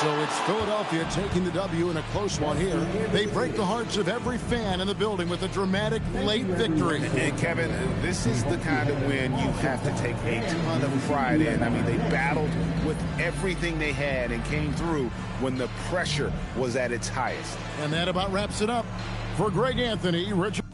Speaker 9: So it's Philadelphia taking the W in a close one here. They break the hearts of every fan in the building with a dramatic late victory.
Speaker 10: And Kevin, this is the kind of win you have to take a ton of pride in. I mean, they battled with everything they had and came through when the pressure was at its highest.
Speaker 9: And that about wraps it up. For Greg Anthony, Richard.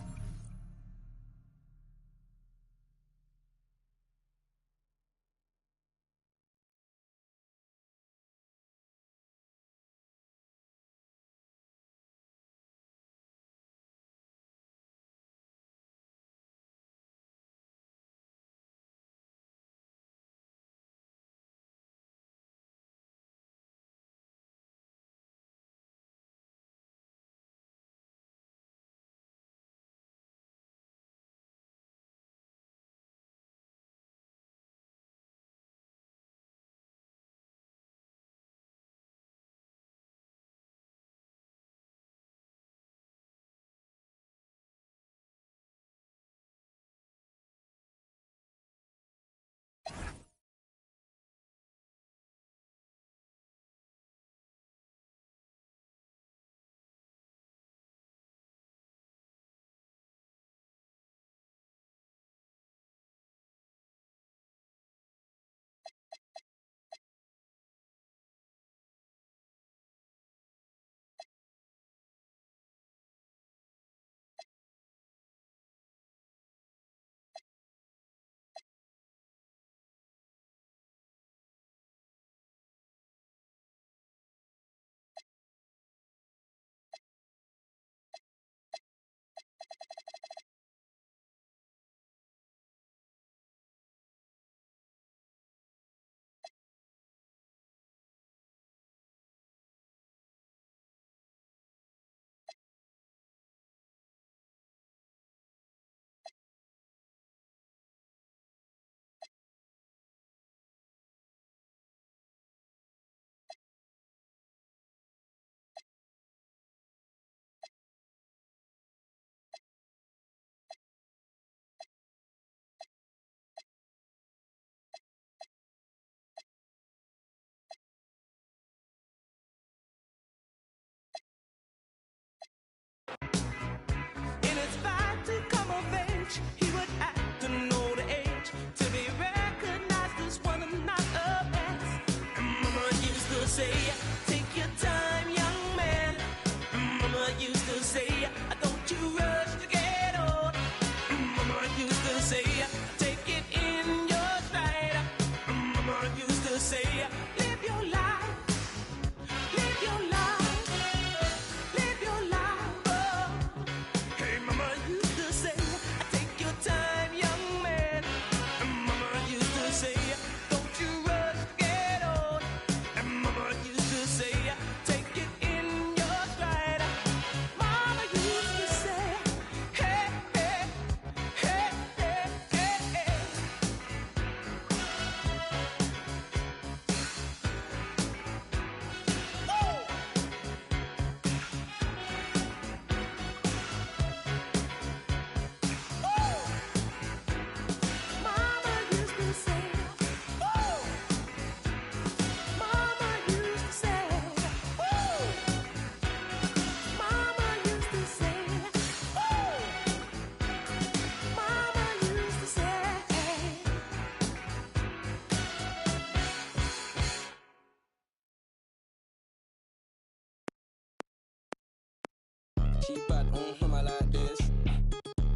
Speaker 8: I like this.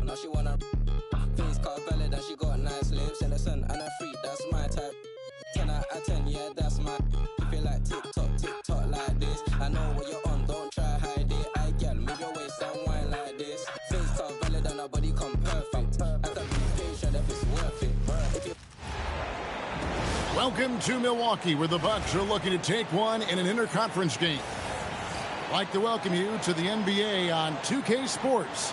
Speaker 8: Now she wanna face cut valid and she got nice lips. Innocent and a freak, that's my type. 10 out of 10, yeah, that's my. If you like TikTok like this, I know what you're on, don't try hide it. I get move your waist and wine like this. Face cut valid and her body come perfect. I can be patient if it's worth it. If you
Speaker 9: Welcome to Milwaukee, where the Bucks are looking to take one in an interconference game. I'd like to welcome you to the NBA on 2K Sports.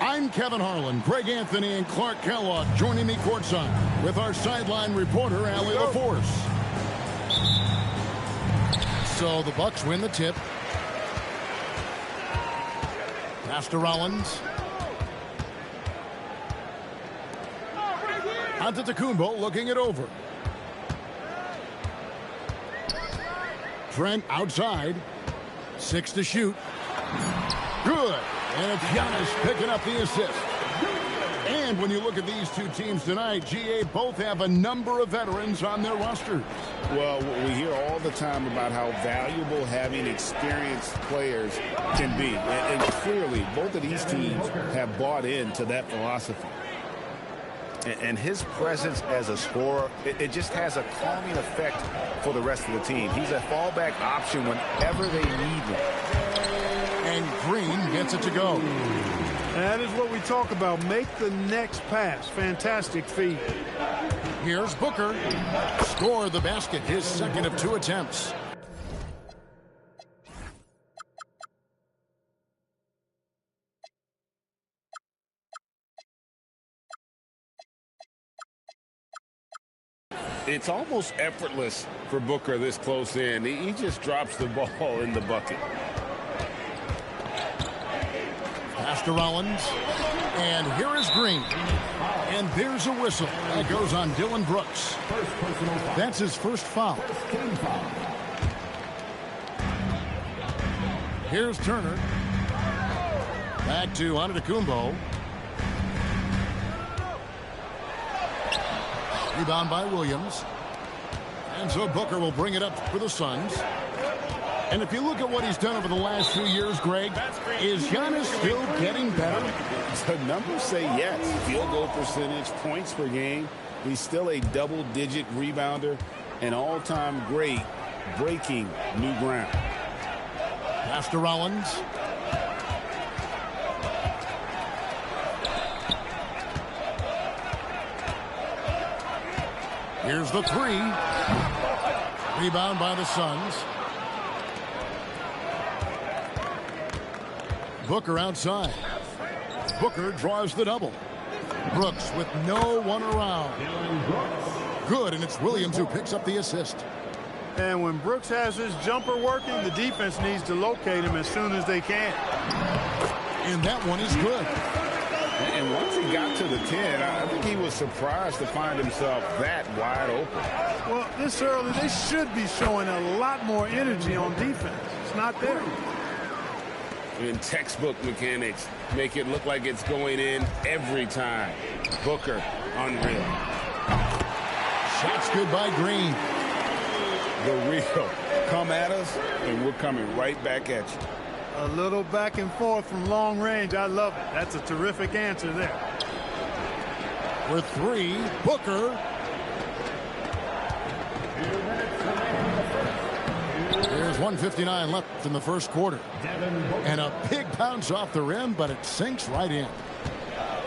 Speaker 9: I'm Kevin Harlan, Greg Anthony, and Clark Kellogg joining me courtside with our sideline reporter, Allie LaForce. So the Bucks win the tip. Pass to Rollins. Antetokounmpo looking it over. Trent outside. 6 to shoot. Good. And it's Giannis picking up the assist. And when you look at these two teams tonight, GA, both have a number of veterans on their rosters.
Speaker 10: Well, we hear all the time about how valuable having experienced players can be. And clearly, both of these teams have bought into that philosophy. And his presence as a scorer, it just has a calming effect for the rest of the team. He's a fallback option whenever they need one.
Speaker 9: And Green gets it to go.
Speaker 14: That is what we talk about. Make the next pass. Fantastic feed.
Speaker 9: Here's Booker. Score the basket, his second of 2 attempts.
Speaker 10: It's almost effortless for Booker this close in. He just drops the ball in the bucket.
Speaker 9: Pass to Rollins. And here is Green. And there's a whistle. That goes on Dylan Brooks. That's his first foul. Here's Turner. Back to Antetokounmpo. Rebound by Williams. And so Booker will bring it up for the Suns. And if you look at what he's done over the last few years, Greg, is Giannis still getting better?
Speaker 10: The numbers say yes. Field goal percentage, points per game. He's still a double-digit rebounder, an all-time great, breaking new ground.
Speaker 9: Pass to Rollins. Here's the 3. Rebound by the Suns. Booker outside. Booker draws the double. Brooks with no one around. Good, and it's Williams who picks up the assist.
Speaker 14: And when Brooks has his jumper working, the defense needs to locate him as soon as they can.
Speaker 9: And that one is good.
Speaker 10: And once he got to the 10, I think he was surprised to find himself that wide open.
Speaker 14: Well, this early, they should be showing a lot more energy on defense. It's not there.
Speaker 10: In textbook mechanics, make it look like it's going in every time. Booker, unreal.
Speaker 9: Shots good by Green.
Speaker 10: The real. Come at us, and we're coming right back at you.
Speaker 14: A little back and forth from long range. I love it. That's a terrific answer there.
Speaker 9: For 3, Booker. There's 1:59 left in the first quarter. And a big bounce off the rim, but it sinks right in.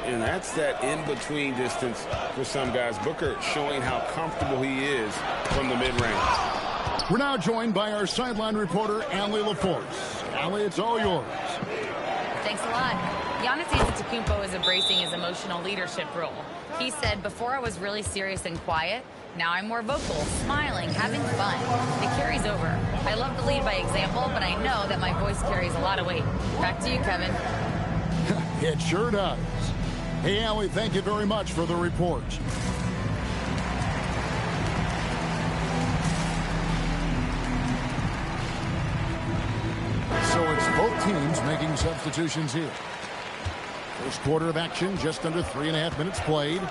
Speaker 10: And that's that in-between distance for some guys. Booker showing how comfortable he is from the mid-range.
Speaker 9: We're now joined by our sideline reporter, Allie LaForce. Allie, it's all yours.
Speaker 6: Thanks a lot. Giannis Antetokounmpo is embracing his emotional leadership role. He said, before I was really serious and quiet, now I'm more vocal, smiling, having fun. It carries over. I love to lead by example, but I know that my voice carries a lot of weight. Back to you, Kevin.
Speaker 9: It sure does. Hey, Allie, thank you very much for the report. So it's both teams making substitutions here. First quarter of action, just under 3.5 minutes played.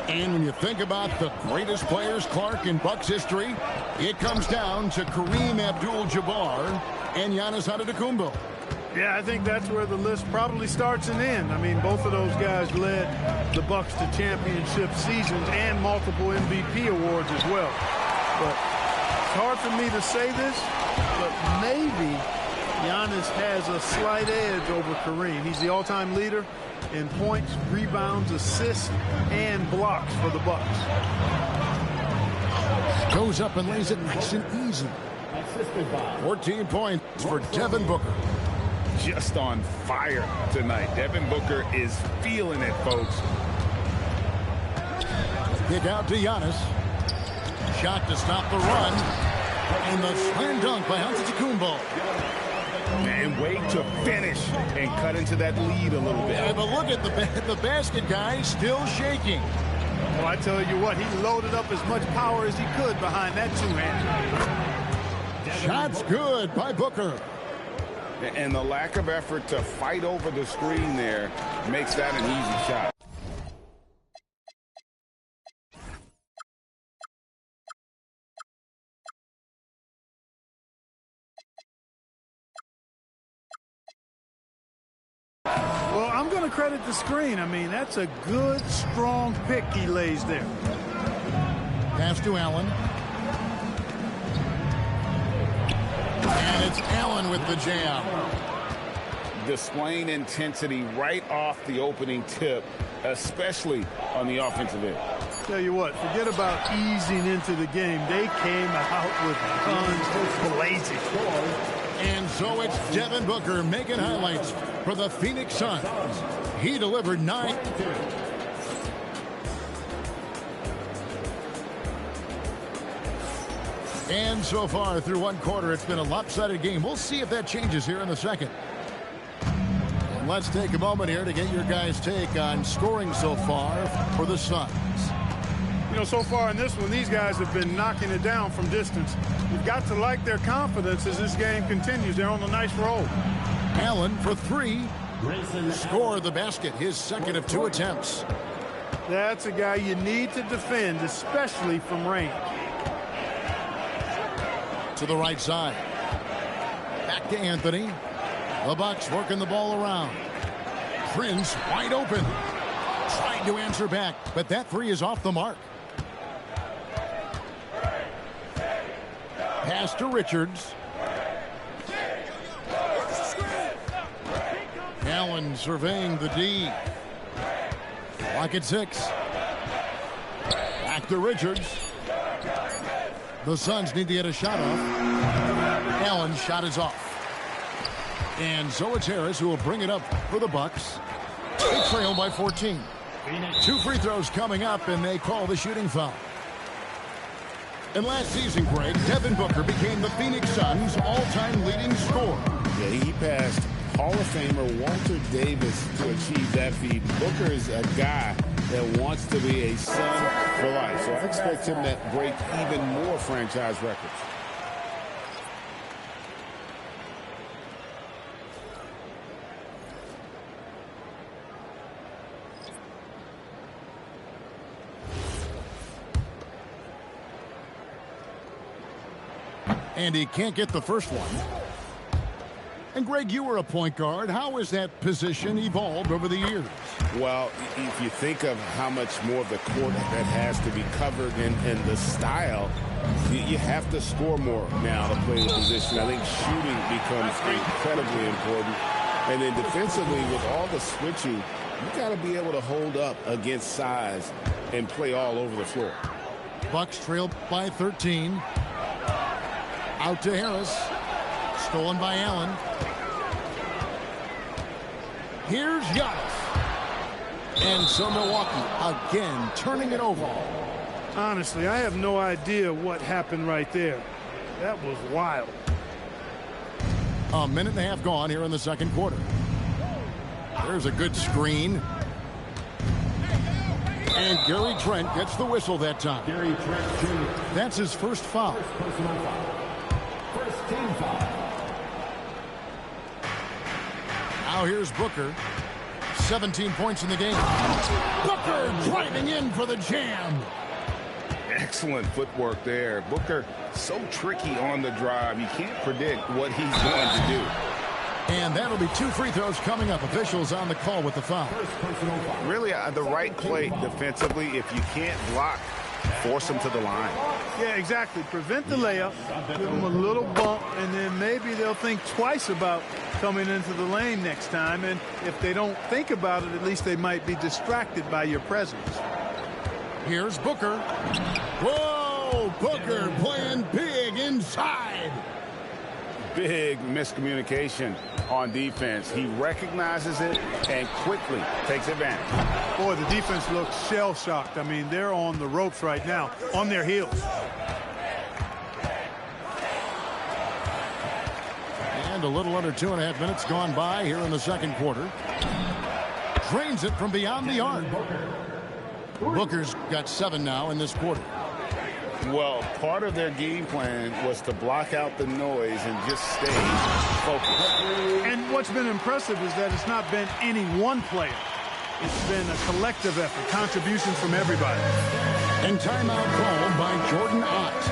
Speaker 9: And when you think about the greatest players, Clark, in Bucks history, it comes down to Kareem Abdul-Jabbar and Giannis Antetokounmpo.
Speaker 14: Yeah, I think that's where the list probably starts and ends. I mean, both of those guys led the Bucks to championship seasons and multiple MVP awards as well. But it's hard for me to say this, but maybe Giannis has a slight edge over Kareem. He's the all-time leader in points, rebounds, assists, and blocks for the Bucks.
Speaker 9: Goes up and lays it nice and easy. 14 points for Devin Booker.
Speaker 10: Just on fire tonight. Devin Booker is feeling it, folks.
Speaker 9: Kick out to Giannis. Shot to stop the run. And the slam dunk by Antetokounmpo.
Speaker 10: And wait to finish and cut into that lead a little bit.
Speaker 9: Yeah, but look at the basket guy still shaking.
Speaker 14: Well, I tell you what, he loaded up as much power as he could behind that two-hander.
Speaker 9: Shot's good by Booker.
Speaker 10: And the lack of effort to fight over the screen there makes that an easy shot.
Speaker 14: Well, I'm going to credit the screen. I mean, that's a good, strong pick he lays there.
Speaker 9: Pass to Allen. And it's Allen with the jam.
Speaker 10: Displaying intensity right off the opening tip, especially on the offensive end.
Speaker 14: Tell you what, forget about easing into the game. They came out with guns blazing.
Speaker 9: And so it's Devin Booker making highlights for the Phoenix Suns. He delivered 9. And so far through one quarter, it's been a lopsided game. We'll see if that changes here in the second. And let's take a moment here to get your guys' take on scoring so far for the Suns.
Speaker 14: You know, so far in this one, these guys have been knocking it down from distance. You've got to like their confidence as this game continues. They're on a nice roll.
Speaker 9: Allen for 3. Score the basket, his second of 2 attempts.
Speaker 14: That's a guy you need to defend, especially from range.
Speaker 9: To the right side. Back to Anthony. The Bucks working the ball around. Prince wide open. Trying to answer back, but that 3 is off the mark. Pass to Richards. Allen surveying the D. Lock at 6. Back to Richards. The Suns need to get a shot off. Allen's shot is off. And so it's Harris who will bring it up for the Bucks. They trail by 14. 2 free throws coming up, and they call the shooting foul. And last season, Greg, Devin Booker became the Phoenix Suns' all-time leading scorer.
Speaker 10: Yeah, he passed Hall of Famer Walter Davis to achieve that feat. Booker is a guy that wants to be a Sun for life, so I expect him to break even more franchise records.
Speaker 9: And he can't get the first one. And Greg, you were a point guard. How has that position evolved over the years?
Speaker 10: Well, if you think of how much more of the court that has to be covered and the style, you have to score more now to play the position. I think shooting becomes incredibly important. And then defensively, with all the switching, you got to be able to hold up against size and play all over the floor.
Speaker 9: Bucks trail by 13. Out to Harris. Stolen by Allen. Here's Giannis. And so Milwaukee again turning it over.
Speaker 14: Honestly, I have no idea what happened right there. That was wild.
Speaker 9: A minute and a half gone here in the second quarter. There's a good screen. And Gary Trent gets the whistle that time.
Speaker 13: Gary Trent Jr.
Speaker 9: That's his first foul.
Speaker 13: Personal foul. First team foul.
Speaker 9: Now here's Booker. 17 points in the game. Booker driving in for the jam.
Speaker 10: Excellent footwork there. Booker so tricky on the drive. You can't predict what he's going to do.
Speaker 9: And that'll be 2 free throws coming up. Officials on the call with the foul.
Speaker 10: Really the right play defensively. If you can't block, force them to the line.
Speaker 14: Yeah, exactly. Prevent the layup, give them a little bump, and then maybe they'll think twice about coming into the lane next time. And if they don't think about it, at least they might be distracted by your presence.
Speaker 9: Here's Booker. Whoa, Booker playing big inside.
Speaker 10: Big miscommunication on defense. He recognizes it and quickly takes advantage.
Speaker 14: Boy, the defense looks shell-shocked. I mean, they're on the ropes right now, on their heels.
Speaker 9: And a little under 2.5 minutes gone by here in the second quarter. Drains it from beyond the arc. Booker's got 7 now in this quarter.
Speaker 10: Well, part of their game plan was to block out the noise and just stay focused.
Speaker 14: And what's been impressive is that it's not been any one player. It's been a collective effort, contributions from everybody.
Speaker 9: And timeout called by Jordan Ott.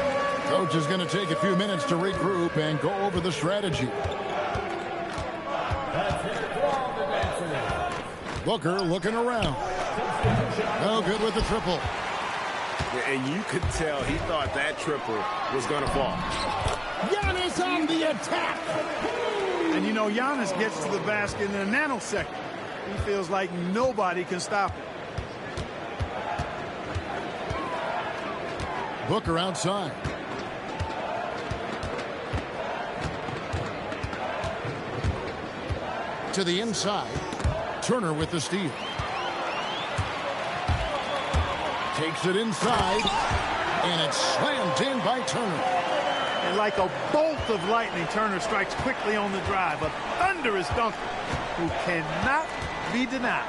Speaker 9: Coach is going to take a few minutes to regroup and go over the strategy. Booker looking around. No good with the triple.
Speaker 12: And you could tell he thought that triple was going to fall.
Speaker 9: Giannis on the attack.
Speaker 14: And you know, Giannis gets to the basket in a nanosecond. He feels like nobody can stop him.
Speaker 9: Booker outside. To the inside. Turner with the steal. Takes it inside, and it's slammed in by Turner.
Speaker 14: And like a bolt of lightning, Turner strikes quickly on the drive. A thunderous dunker who cannot be denied.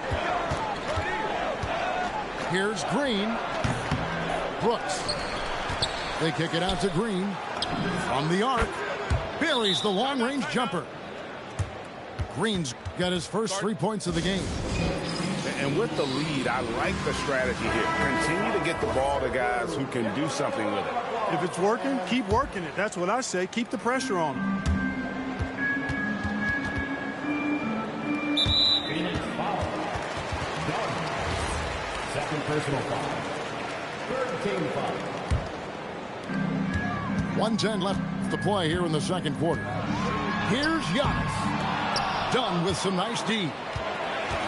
Speaker 9: Here's Green. Brooks. They kick it out to Green. From the arc, buries the long-range jumper. Green's got his first 3 points of the game.
Speaker 10: And with the lead, I like the strategy here. Continue to get the ball to guys who can do something with it.
Speaker 14: If it's working, keep working it. That's what I say. Keep the pressure on them.
Speaker 13: Second personal foul. Third team foul.
Speaker 9: 1:10 left to play here in the second quarter. Here's Giannis. Done with some nice D.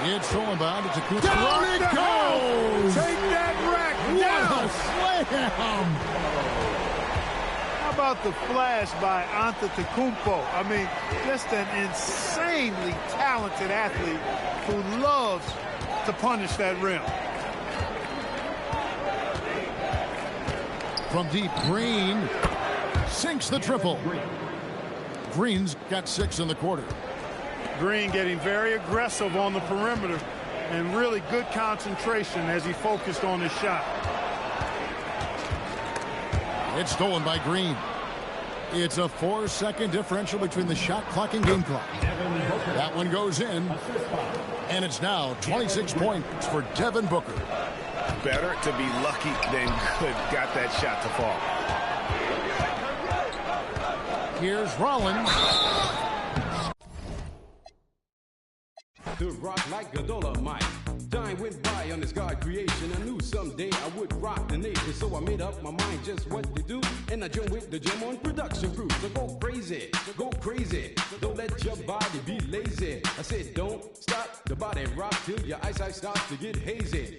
Speaker 9: It's thrown by to Takupa. Down it goes!
Speaker 14: Take that rack down!
Speaker 9: Slam!
Speaker 14: How about the flash by Antetokounmpo? I mean, just an insanely talented athlete who loves to punish that rim.
Speaker 9: From deep, Green sinks the triple. Green's got 6 in the quarter.
Speaker 14: Green getting very aggressive on the perimeter and really good concentration as he focused on his shot.
Speaker 9: It's stolen by Green. It's a 4-second differential between the shot clock and game clock. That one goes in, and it's now 26 points for Devin Booker.
Speaker 10: Better to be lucky than good. Got that shot to fall.
Speaker 9: Here's Rollins.
Speaker 15: To rock like a Dolomite. Time went by on this God creation. I knew someday I would rock the nation, so I made up my mind just what to do. And I joined with the Gem on production crew. So go crazy, go crazy. Don't let your body be lazy. I said don't stop the body rock till your eyesight starts to get hazy.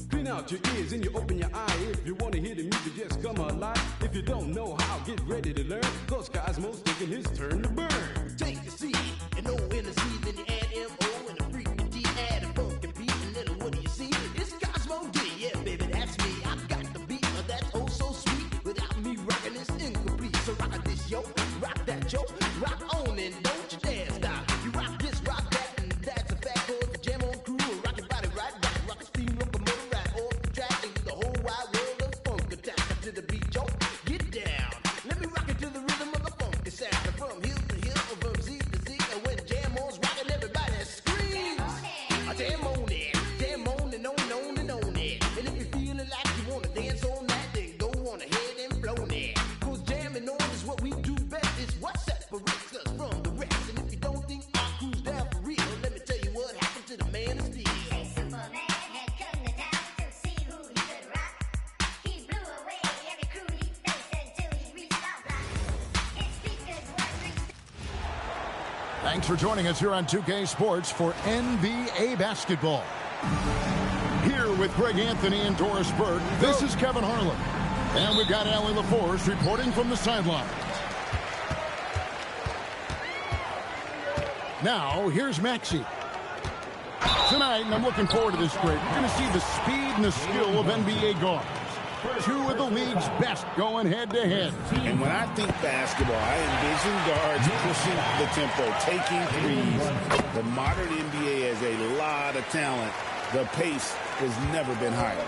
Speaker 15: Clean out your ears and you open your eye. If you want to hear the music, just come alive. If you don't know how, get ready to learn. Cause Cosmo's taking his turn to burn.
Speaker 3: Take the C and O in the C, then you add M-O and a freaking D, add a funkin' beat, and then what do you see? It's Cosmo D, yeah, baby, that's me. I've got the beat, that's oh so sweet. Without me rockin' it's incomplete. So rock this, yo, rock that, yo, rock on and don't you dare stop. You rock this, rock that, and that's a fact. Cause the Jam on crew will rock your body right back. Rock a steam locomotive right off the track into the whole wide world of funk attack. To the beat, yo, get down. Let me rock it to the rhythm of the funky sound. From hill to hill, from Z to Z, and when Jam on's rockin', everybody
Speaker 9: Thanks for joining us here on 2K Sports for NBA basketball. Here with Greg Anthony and Doris Burke, this is Kevin Harlan. And we've got Allie LaForce reporting from the sideline. Now, here's Maxey. Tonight, and I'm looking forward to this break, we're going to see the speed and the skill of NBA guards. Two of the league's best going head-to-head.
Speaker 10: And when I think basketball, I envision guards pushing the tempo, taking threes. The modern NBA has a lot of talent. The pace has never been higher.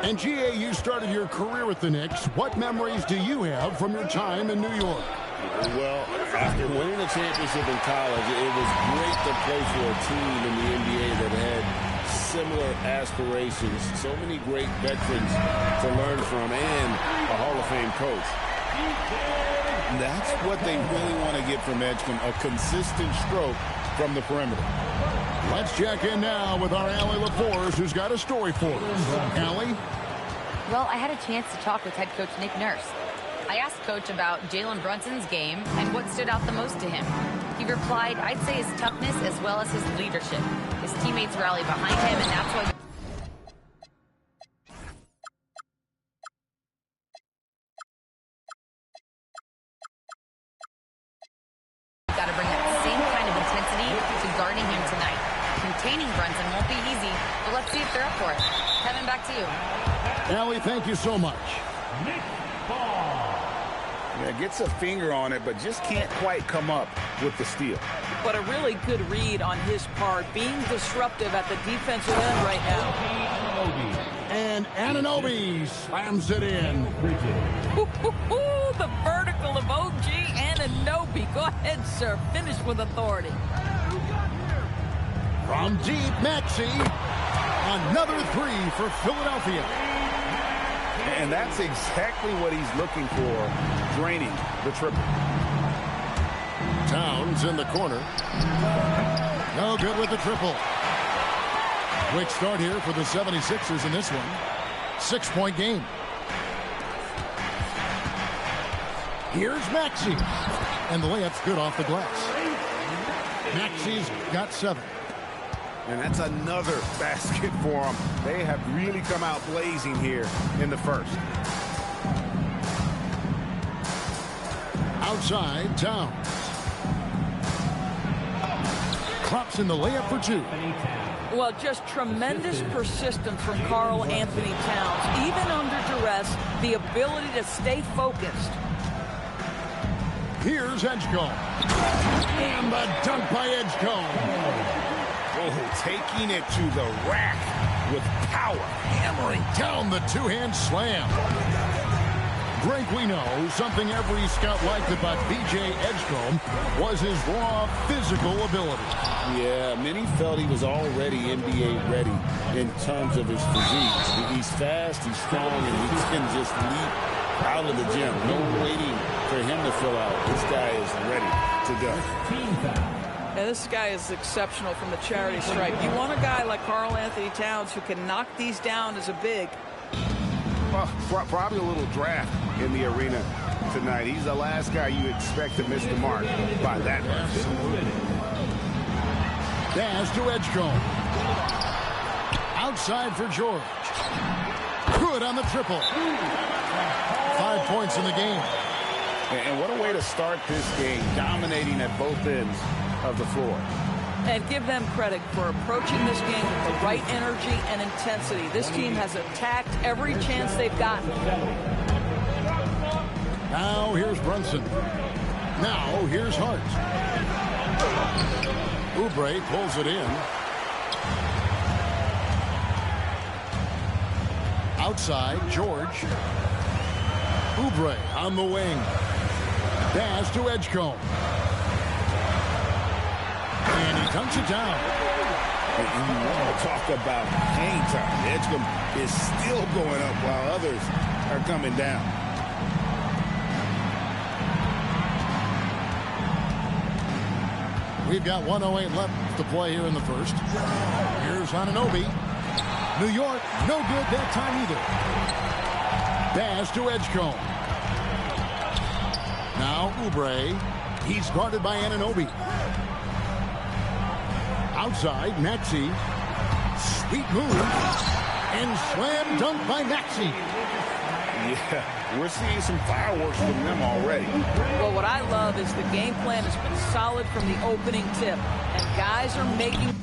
Speaker 9: And GA, you started your career with the Knicks. What memories do you have from your time in New York?
Speaker 10: Well, after winning a championship in college, it was great to play for a team in the NBA that had similar aspirations, so many great veterans to learn from, and a Hall of Fame coach. That's what they really want to get from Edgecombe, a consistent stroke from the perimeter.
Speaker 9: Let's check in now with our Allie LaForce, who's got a story for us. Allie?
Speaker 6: Well, I had a chance to talk with head coach Nick Nurse. I asked Coach about Jalen Brunson's game and what stood out the most to him. He replied, I'd say his toughness as well as his leadership. His teammates rally behind him, and that's why... Got to bring that same kind of intensity to guarding him tonight. Containing Brunson won't be easy, but let's see if they're up for it. Kevin, back to you.
Speaker 9: Allie, thank you so much.
Speaker 10: Yeah, gets a finger on it, but just can't quite come up with the steal.
Speaker 16: But a really good read on his part, being disruptive at the defensive end right now.
Speaker 9: And Anunoby slams it in.
Speaker 16: The vertical of OG Anunoby. Go ahead, sir. Finish with authority.
Speaker 9: From deep, Maxey. Another three for Philadelphia.
Speaker 10: And that's exactly what he's looking for, draining the triple.
Speaker 9: Towns in the corner. No good with the triple. Quick start here for the 76ers in this one. 6-point game. Here's Maxey. And the layup's good off the glass. Maxey's got 7.
Speaker 10: And that's another basket for them. They have really come out blazing here in the first.
Speaker 9: Outside, Towns. Drops in the layup for 2.
Speaker 16: Well, just tremendous persistence from Karl Anthony Towns. Even under duress, the ability to stay focused.
Speaker 9: Here's Edgecombe. And the dunk by Edgecombe.
Speaker 10: Oh, taking it to the rack with power.
Speaker 9: Hammering down the two-hand slam. Greg, we know something every scout liked about B.J. Edgecombe was his raw physical ability.
Speaker 10: Yeah, many felt he was already NBA ready in terms of his physique. He's fast, he's strong, and he can just leap out of the gym. No waiting for him to fill out. This guy is ready to go.
Speaker 16: And this guy is exceptional from the charity stripe. You want a guy like Karl Anthony Towns who can knock these down as a big.
Speaker 10: Well, probably a little draft in the arena tonight. He's the last guy you expect to miss the mark by that much.
Speaker 9: Pass to Edgecombe. Outside for George. Good on the triple. 5 points in the game.
Speaker 10: And what a way to start this game, dominating at both ends of the floor.
Speaker 16: And give them credit for approaching this game with the right energy and intensity. This team has attacked every chance they've gotten.
Speaker 9: Now here's Brunson. Now here's Hart. Oubre pulls it in. Outside, George. Oubre on the wing. Pass to Edgecombe. And he dunks it down.
Speaker 10: And you want to talk about hang time. Edgecombe is still going up while others are coming down.
Speaker 9: We've got 1:08 left to play here in the first. Here's Anunoby. New York, no good that time either. Pass to Edgecombe. Now Oubre. He's guarded by Anunoby. Outside, Maxey. Sweet move. And slam dunk by Maxey.
Speaker 10: Yeah, we're seeing some fireworks from them already.
Speaker 16: Well, what I love is the game plan has been solid from the opening tip. And guys are making